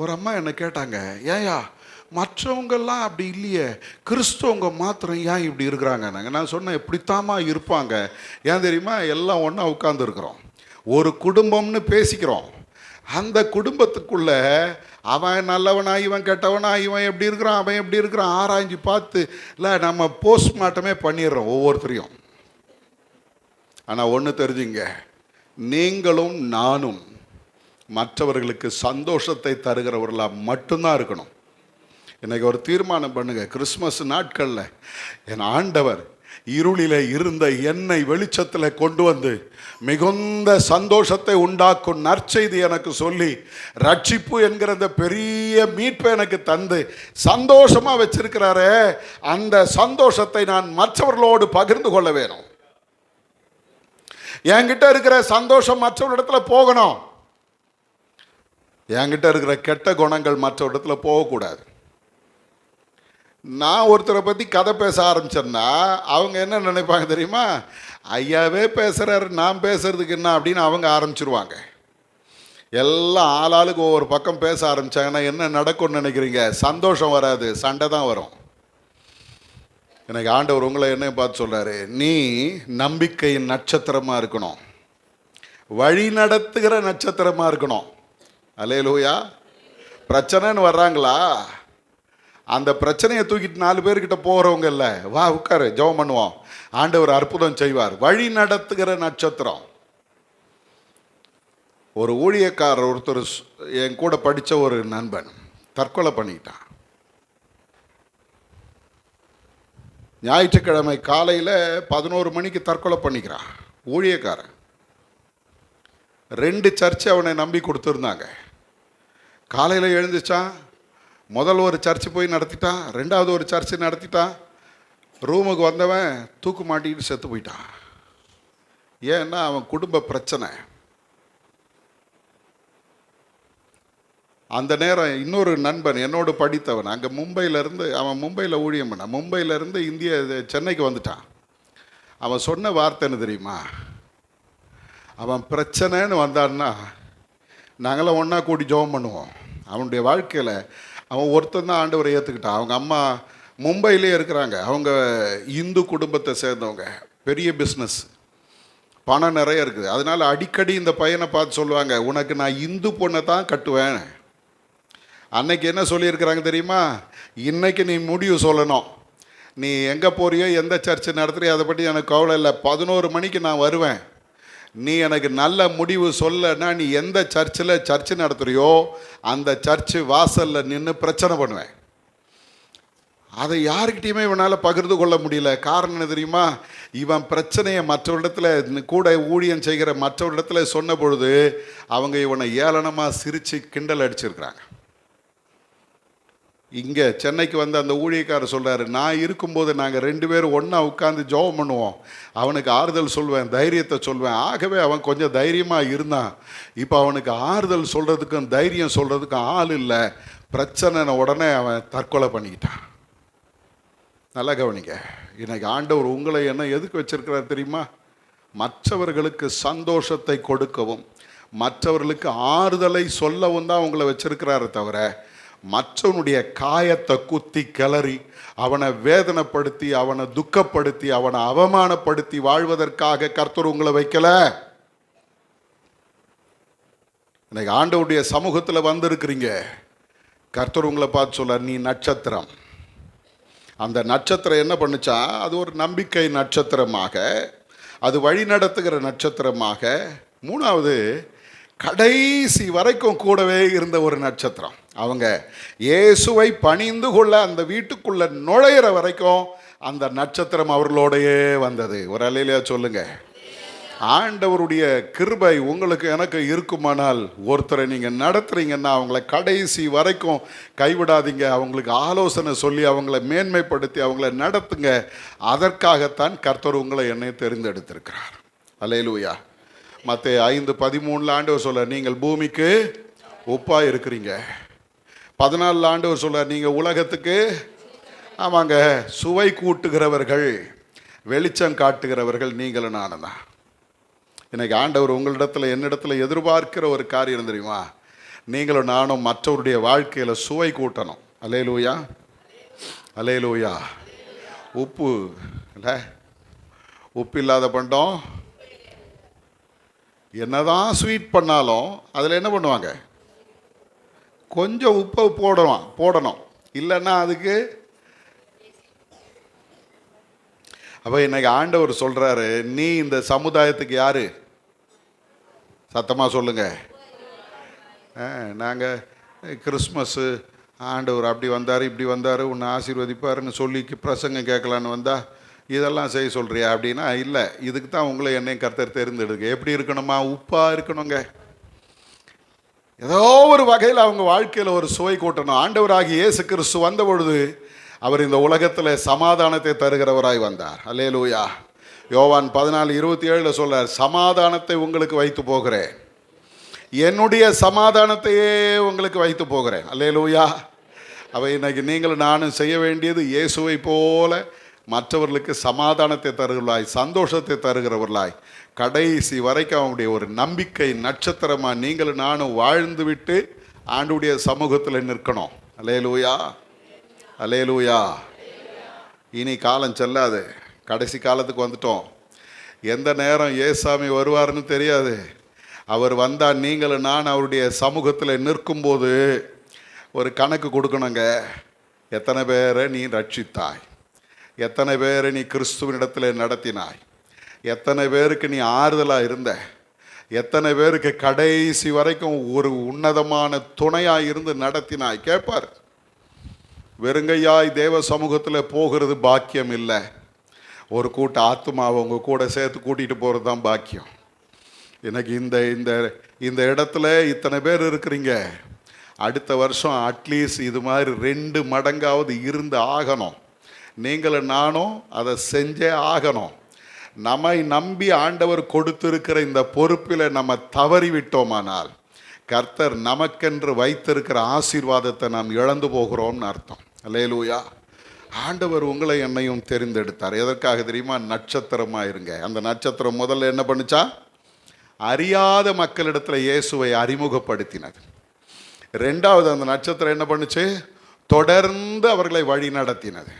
ஒரு அம்மா என்னை கேட்டாங்க, ஏயா மற்றவங்கெல்லாம் அப்படி இல்லையே, கிறிஸ்தவங்க மாத்திரம் ஏன் இப்படி இருக்கிறாங்க? நான் சொன்னேன், இப்படித்தாம்மா இருப்பாங்க. ஏன் தெரியுமா? எல்லாம் ஒன்றா உட்காந்துருக்குறோம், ஒரு குடும்பம்னு பேசிக்கிறோம். அந்த குடும்பத்துக்குள்ள அவன் நல்லவனா, இவன் கெட்டவனா, இவன் எப்படி இருக்கிறான், அவன் எப்படி இருக்கிறான் ஆராய்ஞ்சு பார்த்து இல்லை நம்ம போஸ்ட்மார்ட்டமே பண்ணிடுறோம் ஒவ்வொருத்தரையும். ஆனால் ஒன்று தெரிஞ்சுங்க, நீங்களும் நானும் மற்றவர்களுக்கு சந்தோஷத்தை தருகிறவர்களாக மட்டும்தான் இருக்கணும். இன்றைக்கி ஒரு தீர்மானம் பண்ணுங்க, கிறிஸ்மஸ் நாட்களில் என் ஆண்டவர் இருளில் இருந்த என்னை வெளிச்சத்தில் கொண்டு வந்து மிகுந்த சந்தோஷத்தை உண்டாக்கும் நற்செய்தி எனக்கு சொல்லி ரட்சிப்பு என்கிற அந்த பெரிய மீட்பை எனக்கு தந்து சந்தோஷமாக வச்சிருக்கிறாரே, அந்த சந்தோஷத்தை நான் மற்றவர்களோடு பகிர்ந்து கொள்ள வேணும். என்கிட்ட இருக்கிற சந்தோஷம் மற்றவரிடத்துல போகணும். என்கிட்ட இருக்கிற கெட்ட குணங்கள் மற்றவரிடத்துல போகக்கூடாது. நான் ஒருத்தரை பற்றி கதை பேச ஆரம்பிச்சேன்னா அவங்க என்ன நினைப்பாங்க தெரியுமா? ஐயாவே பேசுகிறாரு, நான் பேசுறதுக்கு என்ன அப்படின்னு அவங்க ஆரம்பிச்சிருவாங்க. எல்லாம் ஆளாளுக்கு ஒவ்வொரு பக்கம் பேச ஆரம்பிச்சாங்கன்னா என்ன நடக்கும்னு நினைக்கிறீங்க? சந்தோஷம் வராது, சண்டை தான் வரும். எனக்கு ஆண்டவர் உங்களை என்ன பார்த்து சொல்றாரு, நீ நம்பிக்கையின் நட்சத்திரமா இருக்கணும், வழி நடத்துகிற நட்சத்திரமா இருக்கணும். அல்லேலூயா. பிரச்சனைன்னு வர்றாங்களா, அந்த பிரச்சனையை தூக்கிட்டு 4 பேர்கிட்ட போகிறவங்க இல்லை, வா உட்காரு ஜெபம் பண்ணுவோம், ஆண்டவர் அற்புதம் செய்வார். வழி நடத்துகிற நட்சத்திரம். ஒரு ஊழியக்காரர் ஒருத்தர், என் கூட படித்த ஒரு நண்பன் தற்கொலை பண்ணிட்டான். ஞாயிற்றுக்கிழமை காலையில் 11 மணிக்கு தற்கொலை பண்ணிக்கிறான். ஊழியக்காரன் 2 சர்ச்சு அவனை நம்பி கொடுத்துருந்தாங்க. காலையில் எழுந்துச்சான், முதல் ஒரு சர்ச்சு போய் நடத்திட்டான், 2வது ஒரு சர்ச்சு நடத்திட்டான். ரூமுக்கு வந்தவன் தூக்கு மாட்டிக்கிட்டு செத்து போயிட்டான். ஏன்னா அவன் குடும்ப பிரச்சனை. அந்த நேரம் இன்னொரு நண்பன் என்னோடு படித்தவன் அங்கே மும்பையிலேருந்து, அவன் மும்பையில் ஊழியம் பண்ண, மும்பையிலேருந்து சென்னைக்கு வந்துட்டான். அவன் சொன்ன வார்த்தை என்ன தெரியுமா, அவன் பிரச்சனைன்னு வந்தான்னா நாங்களாம் ஒன்றா கூடி ஜெபம் பண்ணுவோம். அவனுடைய வாழ்க்கையில் அவன் ஒருத்தன் தான் ஆண்டவரை ஏற்றுக்கிட்டான். அவங்க அம்மா மும்பையிலே இருக்கிறாங்க, அவங்க இந்து குடும்பத்தை சேர்ந்தவங்க, பெரிய பிஸ்னஸ், பணம் நிறைய இருக்குது. அதனால் அடிக்கடி இந்த பையனை பார்த்து சொல்லுவாங்க, உனக்கு நான் இந்து பொண்ணை தான் கட்டுவேன். அன்னைக்கு என்ன சொல்லியிருக்கிறாங்க தெரியுமா, இன்னைக்கு நீ முடிவு சொல்லணும், நீ எங்கே போறியோ எந்த சர்ச்சு நடத்துறியோ அதை பற்றி எனக்கு கவலை இல்லை, 11 மணிக்கு நான் வருவேன், நீ எனக்கு நல்ல முடிவு சொல்லனா நீ எந்த சர்ச்சு நடத்துறியோ அந்த சர்ச்சு வாசலில் நின்று பிரச்சனை பண்ணுவேன். அதை யாருக்கிட்டையுமே இவனால் பகிர்ந்து கொள்ள முடியல. காரணம் என்ன தெரியுமா, இவன் பிரச்சனையை மற்றவரிடத்துல கூட ஊழியம் செய்கிற மற்றவரிடத்துல சொன்ன பொழுது அவங்க இவனை ஏளனமாக சிரித்து கிண்டல் அடிச்சிருக்கிறாங்க. இங்கே சென்னைக்கு வந்து அந்த ஊழியக்காரர் சொல்கிறாரு, நான் இருக்கும்போது நாங்கள் 2 பேரும் ஒன்றா உட்காந்து ஜெபம் பண்ணுவோம், அவனுக்கு ஆறுதல் சொல்வேன், தைரியத்தை சொல்வேன். ஆகவே அவன் கொஞ்சம் தைரியமாக இருந்தான். இப்போ அவனுக்கு ஆறுதல் சொல்கிறதுக்கும் தைரியம் சொல்கிறதுக்கும் ஆள் இல்லை. பிரச்சனை உடனே அவன் தற்கொலை பண்ணிக்கிட்டான். நல்லா கவனிங்க, இன்னைக்கு ஆண்டவர் உங்களை என்ன எதுக்கு வச்சிருக்கிறார் தெரியுமா, மற்றவர்களுக்கு சந்தோஷத்தை கொடுக்கவும் மற்றவர்களுக்கு ஆறுதலை சொல்லவும் தான் உங்களை வச்சிருக்கிறாரு தவிர மற்றவனுடைய காயத்தை குத்தி கிளறி அவனை வேதனைப்படுத்தி அவனை துக்கப்படுத்தி அவனை அவமானப்படுத்தி வாழ்வதற்காக கர்த்தர் உங்களை வைக்கல. இன்னைக்கு ஆண்டவருடைய சமூகத்தில் வந்திருக்கிறீங்க, கர்த்தர் உங்களை பார்த்து சொல்ல, நீ நட்சத்திரம். அந்த நட்சத்திரம் என்ன பண்ணுச்சா, அது ஒரு நம்பிக்கை நட்சத்திரமாக, அது வழி நடத்துகிற நட்சத்திரமாக, 3வது கடைசி வரைக்கும் கூடவே இருந்த ஒரு நட்சத்திரம். அவங்க இயேசுவை பணிந்து கொள்ள அந்த வீட்டுக்குள்ள நுழையிற வரைக்கும் அந்த நட்சத்திரம் அவர்களோடையே வந்தது. ஒரு அல்லேலூயா சொல்லுங்க. ஆண்டவருடைய கிருபை உங்களுக்கு எனக்கு இருக்குமானால், ஒருத்தரை நீங்கள் நடத்துறீங்கன்னா அவங்கள கடைசி வரைக்கும் கைவிடாதீங்க. அவங்களுக்கு ஆலோசனை சொல்லி அவங்கள மேன்மைப்படுத்தி அவங்கள நடத்துங்க. அதற்காகத்தான் கர்த்தர் உங்களை என்னை தெரிந்தெடுத்திருக்கிறார். அல்லேலூயா. மத்தேயு 5:13 ஆண்டவர் சொல்ல, நீங்கள் பூமிக்கு உப்பா இருக்கிறீங்க. 14 ஆண்டவர் சொல்ல, நீங்கள் உலகத்துக்கு, ஆமாங்க, சுவை கூட்டுகிறவர்கள், வெளிச்சம் காட்டுகிறவர்கள் நீங்களும் நானும் தான். இன்னைக்கு ஆண்டவர் உங்களிடத்தில் என்னிடத்தில் எதிர்பார்க்கிற ஒரு காரியம் தெரியுமா, நீங்களும் நானும் மற்றவருடைய வாழ்க்கையில் சுவை கூட்டணும். அல்லேலூயா, அல்லேலூயா. உப்பு இல்லை, உப்பு இல்லாத பண்டம் என்னதான் ஸ்வீட் பண்ணாலும் அதில் என்ன பண்ணுவாங்க, கொஞ்சம் உப்பை போடணும், இல்லைன்னா அதுக்கு. அப்போ இன்னைக்கு ஆண்டவர் சொல்கிறாரு, நீ இந்த சமுதாயத்துக்கு யாரு? சத்தமாக சொல்லுங்க. நாங்கள் கிறிஸ்மஸ்ஸு ஆண்டவர் அப்படி வந்தார் இப்படி வந்தார் உன்னை ஆசீர்வதிப்பாருன்னு சொல்லி பிரசங்கம் கேட்கலான்னு வந்தால் இதெல்லாம் செய்ய சொல்கிறியா அப்படின்னா, இல்லை, இதுக்கு தான் உங்களை என்னையும் கர்த்தர் தேர்ந்தெடுக்க. எப்படி இருக்கணுமா, உப்பாக இருக்கணுங்க. ஏதோ ஒரு வகையில் அவங்க வாழ்க்கையில் ஒரு சுவை கூட்டணும். ஆண்டவராகி இயேசு கிறிஸ்து வந்த பொழுது அவர் இந்த உலகத்தில் சமாதானத்தை தருகிறவராய் வந்தார். அல்லேலூயா. யோவான் 14:27 சொல்றார், சமாதானத்தை உங்களுக்கு வைத்து போகிறேன், என்னுடைய சமாதானத்தையே உங்களுக்கு வைத்து போகிறேன். அல்லேலூயா. அவை இன்னைக்கு நீங்களும் நானும் செய்ய வேண்டியது, இயேசுவை போல மற்றவர்களுக்கு சமாதானத்தை தருகிறவர்களாய், சந்தோஷத்தை தருகிறவர்களாய், கடைசி வரைக்கும் அவங்களுடைய ஒரு நம்பிக்கை நட்சத்திரமாக நீங்களும் நானும் வாழ்ந்து விட்டு ஆண்டுடைய சமூகத்தில் நிற்கணும். அல்லேலூயா, அல்லேலூயா. இனி காலம் செல்லாது, கடைசி காலத்துக்கு வந்துட்டோம். எந்த நேரம் ஏசாமி வருவார்னு தெரியாது. அவர் வந்தால் நீங்களும் நான் அவருடைய சமூகத்தில் நிற்கும்போது ஒரு கணக்கு கொடுக்கணுங்க. எத்தனை பேரை நீ ரட்சித்தாய், எத்தனை பேரை நீ கிறிஸ்துவனிடத்தில் நடத்தினாய், எத்தனை பேருக்கு நீ ஆறுதலாக இருந்த, எத்தனை பேருக்கு கடைசி வரைக்கும் ஒரு உன்னதமான துணையாக இருந்து நடத்தினாய் கேட்பார். வெறுங்கையாய் தேவ சமூகத்தில் போகிறது பாக்கியம் இல்லை. ஒரு கூட்ட ஆத்மாவை உங்கள் கூட சேர்த்து கூட்டிகிட்டு போகிறது தான் பாக்கியம். எனக்கு இந்த இந்த இந்த இடத்துல இத்தனை பேர் இருக்கிறீங்க. அடுத்த வருஷம் அட்லீஸ்ட் இது மாதிரி 2 மடங்காவது இருந்து ஆகணும். நீங்களும் நானும் அதை செஞ்சே ஆகணும். நம்மை நம்பி ஆண்டவர் கொடுத்திருக்கிற இந்த பொறுப்பில் நம்ம தவறி விட்டோமானால் கர்த்தர் நமக்கென்று வைத்திருக்கிற ஆசீர்வாதத்தை நாம் இழந்து போகிறோம்னு அர்த்தம். அல்லேலூயா. ஆண்டவர் உங்களை என்னையும் தெரிந்தெடுத்தார். எதற்காக தெரியுமா? நட்சத்திரமாக இருங்க. அந்த நட்சத்திரம் முதல்ல என்ன பண்ணுச்சா? அறியாத மக்களிடத்தில் இயேசுவை அறிமுகப்படுத்தினது. 2வது அந்த நட்சத்திரம் என்ன பண்ணுச்சு? தொடர்ந்து அவர்களை வழி நடத்தினது.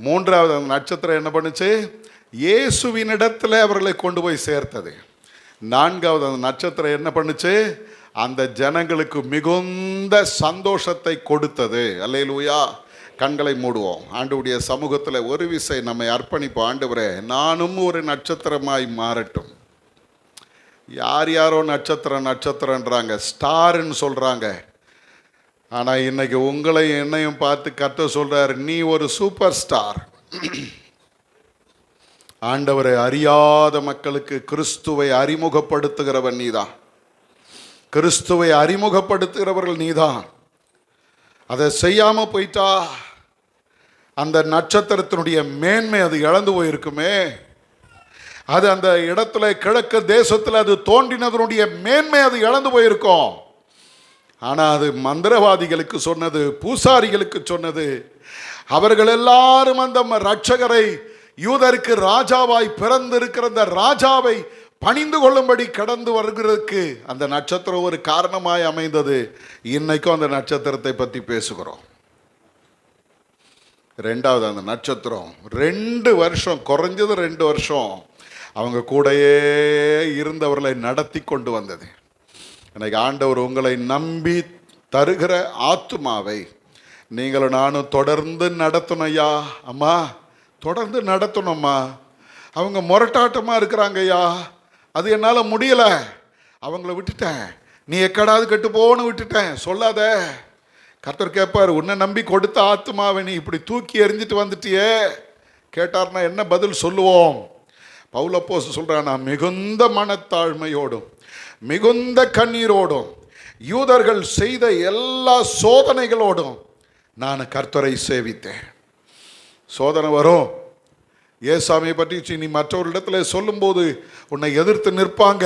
3வது அந்த நட்சத்திரம் என்ன பண்ணுச்சு? இயேசுவினிடத்தில் அவர்களை கொண்டு போய் சேர்த்தது. 4வது அந்த நட்சத்திரம் என்ன பண்ணுச்சு? அந்த ஜனங்களுக்கு மிகுந்த சந்தோஷத்தை கொடுத்தது. அல்லேலூயா. கண்களை மூடுவோம். ஆண்டவருடைய சமூகத்தில் ஒரு விசை நம்மை அர்ப்பணிப்போம். ஆண்டவரே, நானும் ஒரு நட்சத்திரமாய் மாறட்டும். யார் யாரோ நட்சத்திரன்றாங்க, ஸ்டார்ன்னு சொல்கிறாங்க. ஆனால் இன்னைக்கு உங்களை என்னையும் பார்த்து கர்த்தர் சொல்கிறார், நீ ஒரு சூப்பர் ஸ்டார். ஆண்டவரை அறியாத மக்களுக்கு கிறிஸ்துவை அறிமுகப்படுத்துகிறவன் நீதான். கிறிஸ்துவை அறிமுகப்படுத்துகிறவர்கள் நீதான். அதை செய்யாமல் போயிட்டா அந்த நட்சத்திரத்தினுடைய மேன்மை அது இழந்து போயிருக்குமே. அது அந்த இடத்துல கிழக்கு தேசத்தில் அது தோன்றினதனுடைய மேன்மை அது இழந்து போயிருக்கும். ஆனால் அது மந்திரவாதிகளுக்கு சொன்னது, பூசாரிகளுக்கு சொன்னது. அவர்கள் எல்லாரும் அந்த இரட்சகரை, யூதருக்கு ராஜாவாய் பிறந்திருக்கிற அந்த ராஜாவை பணிந்து கொள்ளும்படி கடந்து வருகிறதுக்கு அந்த நட்சத்திரம் ஒரு காரணமாய் அமைந்தது. இன்னைக்கும் அந்த நட்சத்திரத்தை பற்றி பேசுகிறோம். 2வது அந்த நட்சத்திரம் 2 வருஷம், குறைஞ்சது 2 வருஷம் அவங்க கூடையே இருந்தவர்களை நடத்தி கொண்டு வந்தது. இன்னைக்கு ஆண்டவர் உங்களை நம்பி தருகிற ஆத்துமாவை நீங்களும் நானும் தொடர்ந்து நடத்தணும். ஐயா, அம்மா, தொடர்ந்து நடத்தணும்மா. அவங்க முரட்டாட்டமாக இருக்கிறாங்க ஐயா, அது என்னால் முடியலை, அவங்கள விட்டுட்டேன், நீ எக்கடாவது கெட்டு போன்னு விட்டுட்டேன் சொல்லாத. கர்த்தர் கேட்பார், உன்னை நம்பி கொடுத்த ஆத்துமாவை நீ இப்படி தூக்கி எறிஞ்சிட்டு வந்துட்டியே. கேட்டார்னா என்ன பதில் சொல்லுவோம்? பவுல் அப்போஸ்தலன் சொல்கிறான், நான் மிகுந்த மனத்தாழ்மையோடும் மிகுந்த கண்ணீரோடும் யூதர்கள் செய்த எல்லா சோதனைகளோடும் நான் கர்த்தரை சேவித்தேன். சோதனை வரும். ஏசாமியை பற்றி நீ மற்றவர்களிடத்தில் சொல்லும்போது உன்னை எதிர்த்து நிற்பாங்க,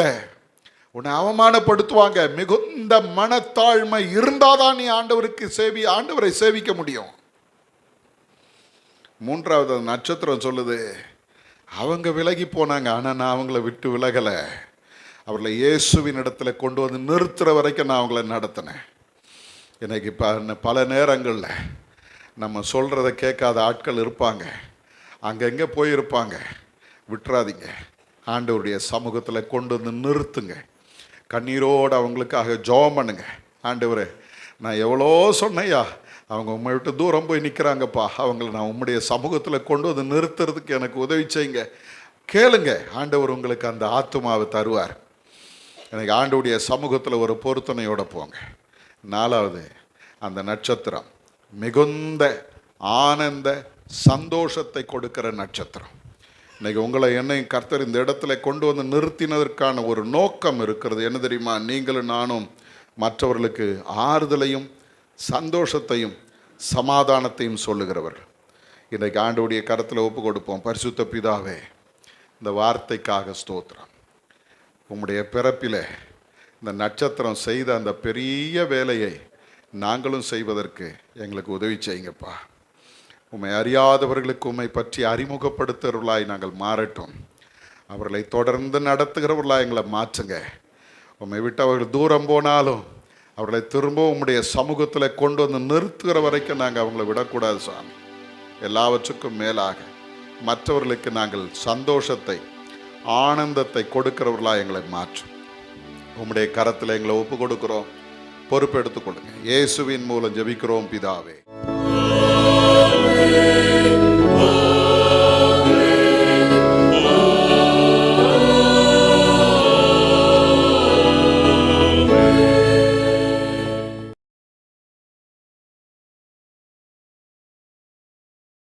உன்னை அவமானப்படுத்துவாங்க. மிகுந்த மனத்தாழ்மை இருந்தாதான் நீ ஆண்டவரை சேவிக்க முடியும். 3வது நட்சத்திரம் சொல்லுது, அவங்க விலகி போனாங்க, ஆனால் நான் அவங்கள விட்டு விலகலை. அவர்களை இயேசுவின் இடத்துல கொண்டு வந்து நிறுத்துகிற வரைக்கும் நான் அவங்கள நடத்தினேன். எனக்கு இப்போ பல நேரங்களில் நம்ம சொல்கிறத கேட்காத ஆட்கள் இருப்பாங்க, அங்கங்கே போயிருப்பாங்க. விட்டுறாதீங்க, ஆண்டவருடைய சமூகத்தில் கொண்டு வந்து நிறுத்துங்க. கண்ணீரோடு அவங்களுக்காக ஜெபம் பண்ணுங்க. ஆண்டவரே, நான் எவ்வளோ சொன்னையா, அவங்க உண்மை விட்டு தூரம் போய் நிற்கிறாங்கப்பா, அவங்கள நான் உம்முடைய சமூகத்தில் கொண்டு வந்து நிறுத்துறதுக்கு எனக்கு உதவி செய்யுங்க. கேளுங்க, ஆண்டவர் உங்களுக்கு அந்த ஆத்துமாவை தருவார். எனக்கு ஆண்டவருடைய சமூகத்தில் ஒரு பொருத்தனையோடு போங்க. 4வது அந்த நட்சத்திரம் மிகுந்த ஆனந்த சந்தோஷத்தை கொடுக்கிற நட்சத்திரம். இன்னைக்கு உங்களை என்னையும் கர்த்தர் இந்த இடத்துல கொண்டு வந்து நிறுத்தினதற்கான ஒரு நோக்கம் இருக்கிறது. என்ன தெரியுமா? நீங்களும் நானும் மற்றவர்களுக்கு ஆறுதலையும் சந்தோஷத்தையும் சமாதானத்தையும் சொல்லுகிறவர்கள். இன்றைக்கு ஆண்டவருடைய கரத்தில் ஒப்பு கொடுப்போம். பரிசுத்த பிதாவே, இந்த வார்த்தைக்காக ஸ்தோத்திரம். உம்முடைய பிறப்பில் இந்த நட்சத்திரம் செய்த அந்த பெரிய வேலையை நாங்களும் செய்வதற்கு எங்களுக்கு உதவி செய்யுங்கப்பா. உம்மை அறியாதவர்களுக்கு உம்மை பற்றி அறிமுகப்படுத்துகிறவர்களாய் நாங்கள் மாறட்டும். அவர்களை தொடர்ந்து நடத்துகிறவர்களாய் எங்களை மாற்றுங்க. உம்மை விட்டு அவர்கள் தூரம் போனாலும் அவர்களை திரும்ப உம்முடைய சமூகத்தில் கொண்டு வந்து நிறுத்துகிற வரைக்கும் நாங்கள் அவங்கள விடக்கூடாது சாமி. எல்லாவற்றுக்கும் மேலாக மற்றவர்களுக்கு நாங்கள் சந்தோஷத்தை, ஆனந்தத்தை கொடுக்கிறவர்களாக எங்களை மாற்றும். உம்முடைய கரத்தில் எங்களை ஒப்பு கொடுக்கிறோம். பொறுப்பெடுத்துக் கொள்ளுங்க. இயேசுவின் மூலம் ஜெபிக்கிறோம் பிதாவே.